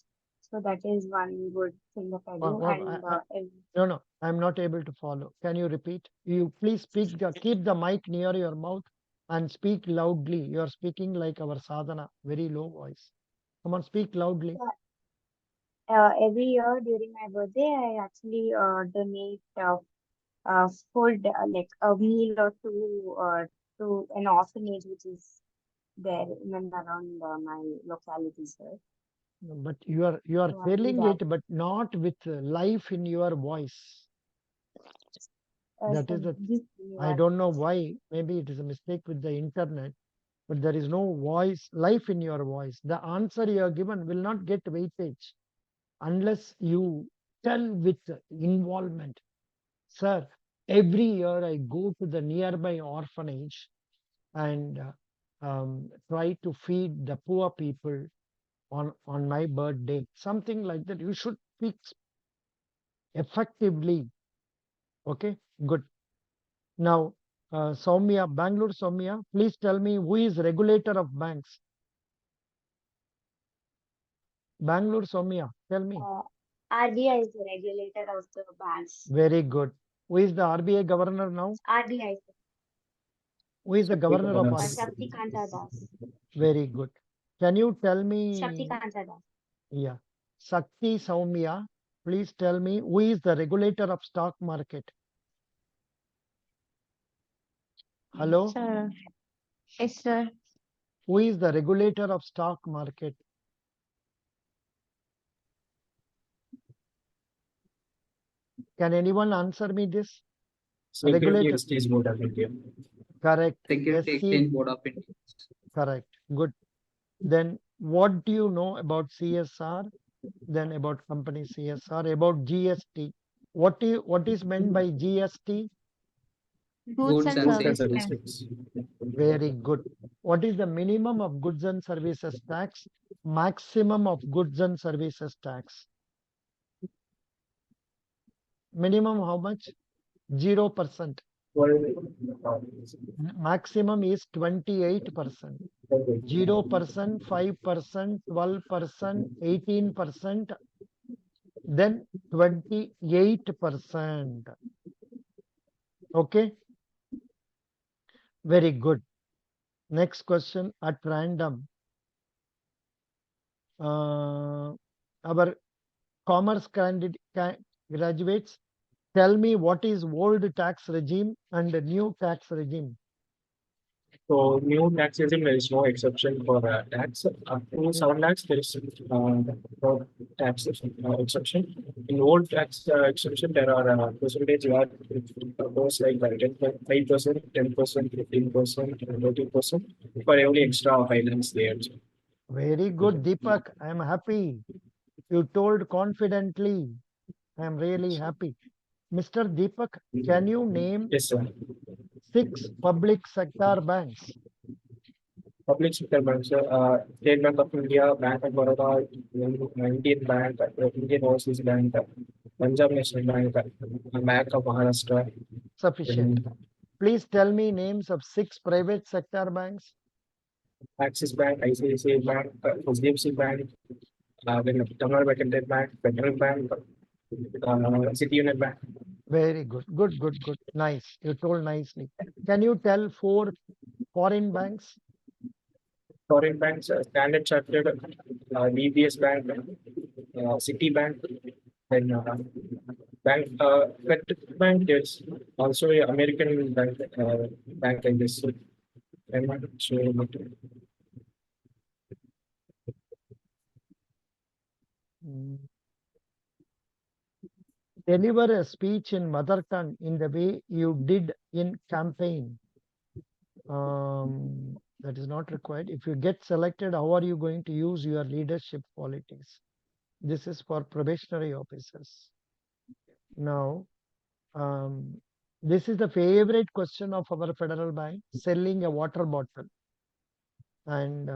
Speaker 5: So that is one good thing that I do. And
Speaker 1: No, I'm not able to follow. Can you repeat? You please speak, keep the mic near your mouth and speak loudly. You are speaking like our sadhana, very low voice. Come on, speak loudly.
Speaker 5: every year during my birthday, I actually donate food, like a meal or two, to an orphanage which is there in and around my locality, sir.
Speaker 1: But you are
Speaker 5: So I do
Speaker 1: telling
Speaker 5: that.
Speaker 1: it, but not with life in your voice. That
Speaker 5: So
Speaker 1: is the.
Speaker 5: this
Speaker 1: I don't know why. Maybe it is a mistake with the internet, but there is no voice, life in your voice. The answer you are given will not get weightage unless you tell with involvement. Sir, every year I go to the nearby orphanage and try to feed the poor people on my birthday. Something like that. You should speak effectively. Okay, good. Now, Soumya, Bangalore Soumya, please tell me who is regulator of banks? Bangalore Soumya, tell me.
Speaker 5: RBI is the regulator of the banks.
Speaker 1: Very good. Who is the RBI governor now?
Speaker 5: RBI,
Speaker 1: Who is the governor of RBI?
Speaker 5: Shakti Kanta Das.
Speaker 1: Very good. Can you tell me?
Speaker 5: Shakti Kanta Das.
Speaker 1: Yeah. Sakti Soumya, please tell me who is the regulator of stock market? Hello?
Speaker 6: Sir. Yes, sir.
Speaker 1: Who is the regulator of stock market? Can anyone answer me this?
Speaker 2: Security
Speaker 1: Regulator.
Speaker 2: Exchange Board of India.
Speaker 1: Correct.
Speaker 3: Security
Speaker 1: SC.
Speaker 3: Exchange Board of India.
Speaker 1: Correct. Good. Then what do you know about CSR? Then about company CSR, about GST. What is meant by GST?
Speaker 6: Goods and
Speaker 3: Goods and
Speaker 6: services.
Speaker 2: Services.
Speaker 1: Very good. What is the minimum of goods and services tax? Maximum of goods and services tax. Minimum how much? 0%. Maximum is 28%. 0%, 5%, 12%, 18%, then 28%. Okay. Very good. Next question at random. Our commerce graduates, tell me what is old tax regime and the new tax regime.
Speaker 2: So new tax regime, there is no exception for tax. Up to 7 lakhs, there is no tax exception. In old tax exception, there are percentage where it goes like 5%, 10%, 15%, 30% for every extra 5 lakhs there.
Speaker 1: Very good, Deepak. I am happy. You told confidently. I am really happy. Mr. Deepak, can you name
Speaker 2: Yes, sir.
Speaker 1: 6 public sector banks?
Speaker 2: Public sector banks, State Bank of India, Bank of Baroda, Indian Bank, Indian Overseas Bank, Punjab National Bank, Bank of Maharashtra.
Speaker 1: Sufficient. Please tell me names of 6 private sector banks.
Speaker 2: Axis Bank, ICICI Bank, HDFC Bank, then Tamil Mercantile Bank, Federal Bank, City Union Bank.
Speaker 1: Very good. Good, good, good. Nice. You told nicely. Can you tell 4 foreign banks?
Speaker 2: Foreign banks, Standard Chartered, DBS Bank, City Bank, then Bank, Fed Bank is also a American bank, bank in this. I'm not sure what to-
Speaker 1: Deliver a speech in mother tongue in the way you did in campaign. That is not required. If you get selected, how are you going to use your leadership qualities? This is for probationary officers. Now, this is the favorite question of our federal bank, selling a water bottle. And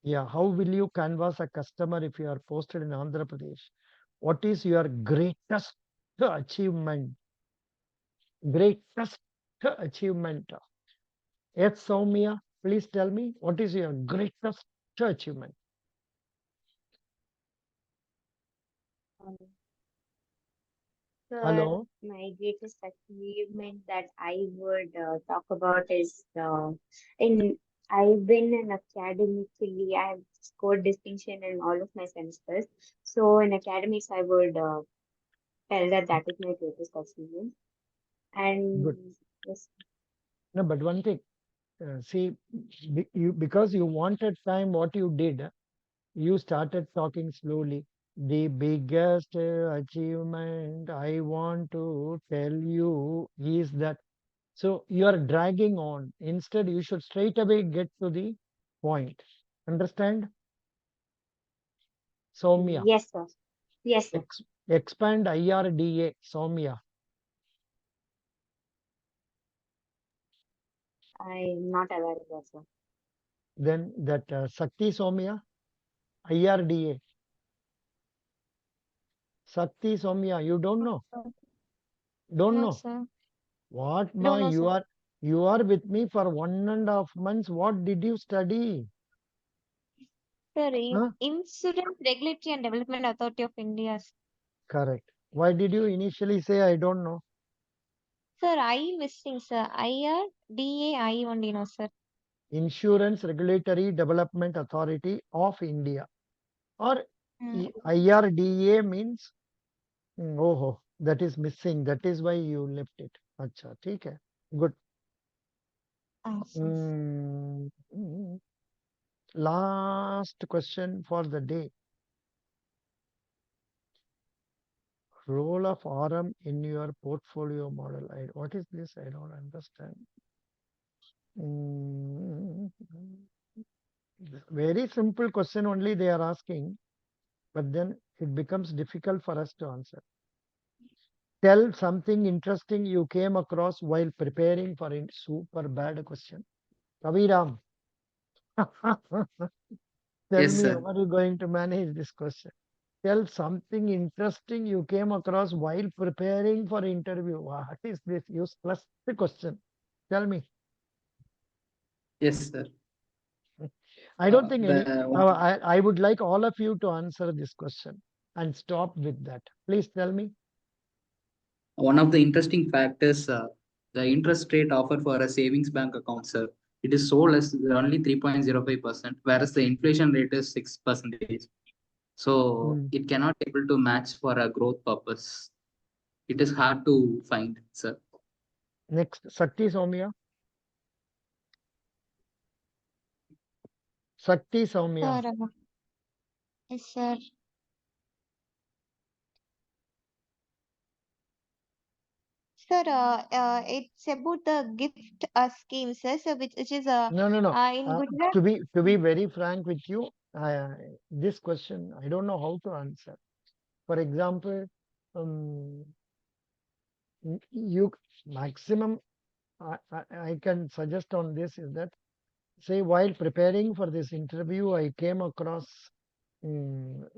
Speaker 1: yeah, how will you canvass a customer if you are posted in Andhra Pradesh? What is your greatest achievement? Greatest achievement. Yes, Soumya, please tell me what is your greatest achievement?
Speaker 5: Sir,
Speaker 1: Hello?
Speaker 5: my greatest achievement that I would talk about is I've been in academically, I have scored distinction in all of my semesters. So in academics, I would tell that that is my greatest achievement. And
Speaker 1: Good.
Speaker 5: yes,
Speaker 1: No, but one thing, see, because you wanted time, what you did, you started talking slowly. The biggest achievement I want to tell you is that. So you are dragging on. Instead, you should straight away get to the point. Understand? Soumya.
Speaker 5: yes, sir. Yes, sir.
Speaker 1: Expand IRDA, Soumya.
Speaker 5: I'm not aware of that, sir.
Speaker 1: Then that Sakti Soumya, IRDA. Sakti Soumya, you don't know? Don't
Speaker 6: No,
Speaker 1: know?
Speaker 6: sir.
Speaker 1: What,
Speaker 6: No,
Speaker 1: ma?
Speaker 6: no, sir.
Speaker 1: You are with me for 1.5 months. What did you study?
Speaker 6: Sorry,
Speaker 1: Huh?
Speaker 6: Insurance Regulatory and Development Authority of India.
Speaker 1: Correct. Why did you initially say I don't know?
Speaker 6: Sir, I missing, sir. IRDAI only, no, sir.
Speaker 1: Insurance Regulatory Development Authority of India. Or
Speaker 6: Hmm.
Speaker 1: IRDA means, oh, that is missing. That is why you left it. Acha, theek hai. Good.
Speaker 6: Sir.
Speaker 1: Last question for the day. Role of RM in your portfolio model. What is this? I don't understand. Very simple question only they are asking, but then it becomes difficult for us to answer. Tell something interesting you came across while preparing for a super bad question. Kaviram. Tell
Speaker 3: Yes,
Speaker 1: me,
Speaker 3: sir.
Speaker 1: how are you going to manage this question? tell something interesting you came across while preparing for interview. What is this useless question? Tell me.
Speaker 3: Yes, sir.
Speaker 1: I don't think any.
Speaker 3: The one,
Speaker 1: I would like all of you to answer this question and stop with that. Please tell me.
Speaker 3: one of the interesting factors, the interest rate offered for a savings bank account, sir. It is so less, only 3.05%, whereas the inflation rate is 6%. So
Speaker 1: Hmm.
Speaker 3: it cannot able to match for a growth purpose. It is hard to find, sir.
Speaker 1: Next, Sakti Soumya. Sakti Soumya.
Speaker 6: Sir, yes, sir. Sir, it's about the gift scheme, sir. So which is
Speaker 1: No.
Speaker 6: in Gujarat.
Speaker 1: To be very frank with you, this question I don't know how to answer. For example, um, you maximum I can suggest on this is that, say, while preparing for this interview, I came across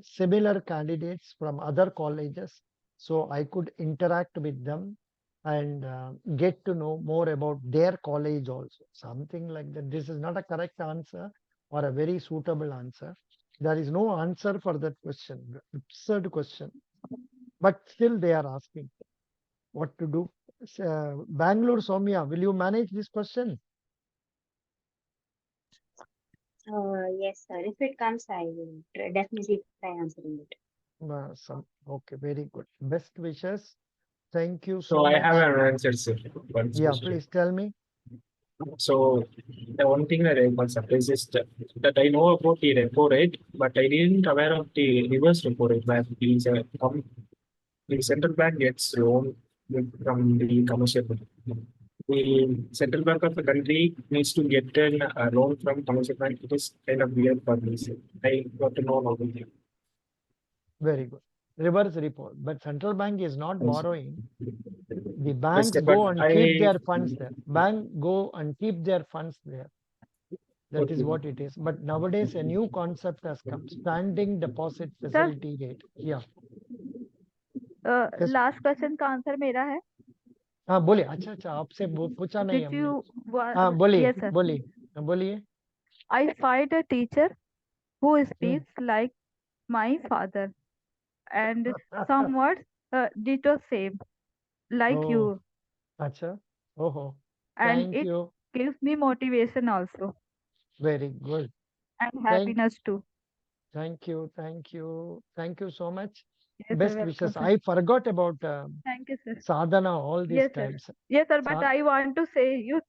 Speaker 1: similar candidates from other colleges, so I could interact with them and get to know more about their college also. Something like that. This is not a correct answer or a very suitable answer. There is no answer for that question. Absurd question. But still they are asking what to do. Bangalore Soumya, will you manage this question?
Speaker 5: Yes, sir. If it comes, I will definitely try answering it.
Speaker 1: Okay, very good. Best wishes. Thank you
Speaker 2: So
Speaker 1: so
Speaker 2: I
Speaker 1: much.
Speaker 2: have an answer, sir. One
Speaker 1: Yeah,
Speaker 2: question.
Speaker 1: please tell me.
Speaker 2: So the one thing that I was surprised is that I know about the repo rate, but I didn't aware of the reverse repo rate where the central bank gets loan from the commercial bank. The central bank of the country needs to get a loan from commercial bank. It is kind of weird for me. So I got to know about it.
Speaker 1: Very good. Reverse repo. But central bank is not borrowing. The
Speaker 2: Yes,
Speaker 1: banks
Speaker 2: sir,
Speaker 1: go
Speaker 2: but
Speaker 1: and
Speaker 2: I
Speaker 1: keep their funds there. Bank go and keep their funds there. That is
Speaker 2: okay.
Speaker 1: what it is. But nowadays a new concept has come. Standing deposit
Speaker 4: Sir,
Speaker 1: facility rate. Yeah. Yes.
Speaker 4: Last question का answer मेरा है.
Speaker 1: हाँ बोलिए. अच्छा आपसे पूछा नहीं
Speaker 4: Did
Speaker 1: हमने.
Speaker 4: you
Speaker 1: हाँ बोलिए.
Speaker 4: yes sir.
Speaker 1: बोलिए.
Speaker 4: I find a teacher who
Speaker 1: Hmm.
Speaker 4: speaks like my father, and some words ditto same like
Speaker 1: Oh,
Speaker 4: you,
Speaker 1: अच्छा. Oh,
Speaker 4: and
Speaker 1: thank
Speaker 4: it
Speaker 1: you.
Speaker 4: gives me motivation also
Speaker 1: Very good.
Speaker 4: and
Speaker 1: Thank
Speaker 4: happiness too.
Speaker 1: Thank you. Thank you so much.
Speaker 4: Yes,
Speaker 1: Best
Speaker 4: sir.
Speaker 1: wishes.
Speaker 4: Welcome, sir.
Speaker 1: I forgot about
Speaker 4: Thank you, sir.
Speaker 1: sadhana all these
Speaker 4: Yes, sir.
Speaker 1: times.
Speaker 4: Yes, sir. But
Speaker 1: Sa-
Speaker 4: I want to say you.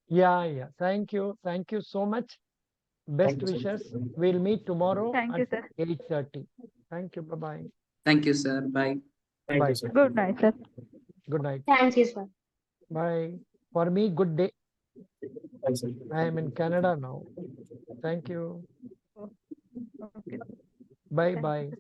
Speaker 1: yeah. Thank you so much. Best
Speaker 2: Thank you, sir.
Speaker 1: wishes. We'll meet tomorrow
Speaker 4: Thank you,
Speaker 1: at
Speaker 4: sir.
Speaker 1: 8:30. Thank you. Bye-bye.
Speaker 3: Thank you, sir. Bye.
Speaker 2: Thank you,
Speaker 1: Bye.
Speaker 2: sir.
Speaker 4: Good night, sir.
Speaker 1: Good night.
Speaker 5: Thank you, sir.
Speaker 1: Bye. For me, good day.
Speaker 2: Thanks, sir.
Speaker 1: I am in Canada now. Thank you.
Speaker 4: Okay.
Speaker 1: Bye
Speaker 4: Thank you,
Speaker 1: bye.
Speaker 4: sir.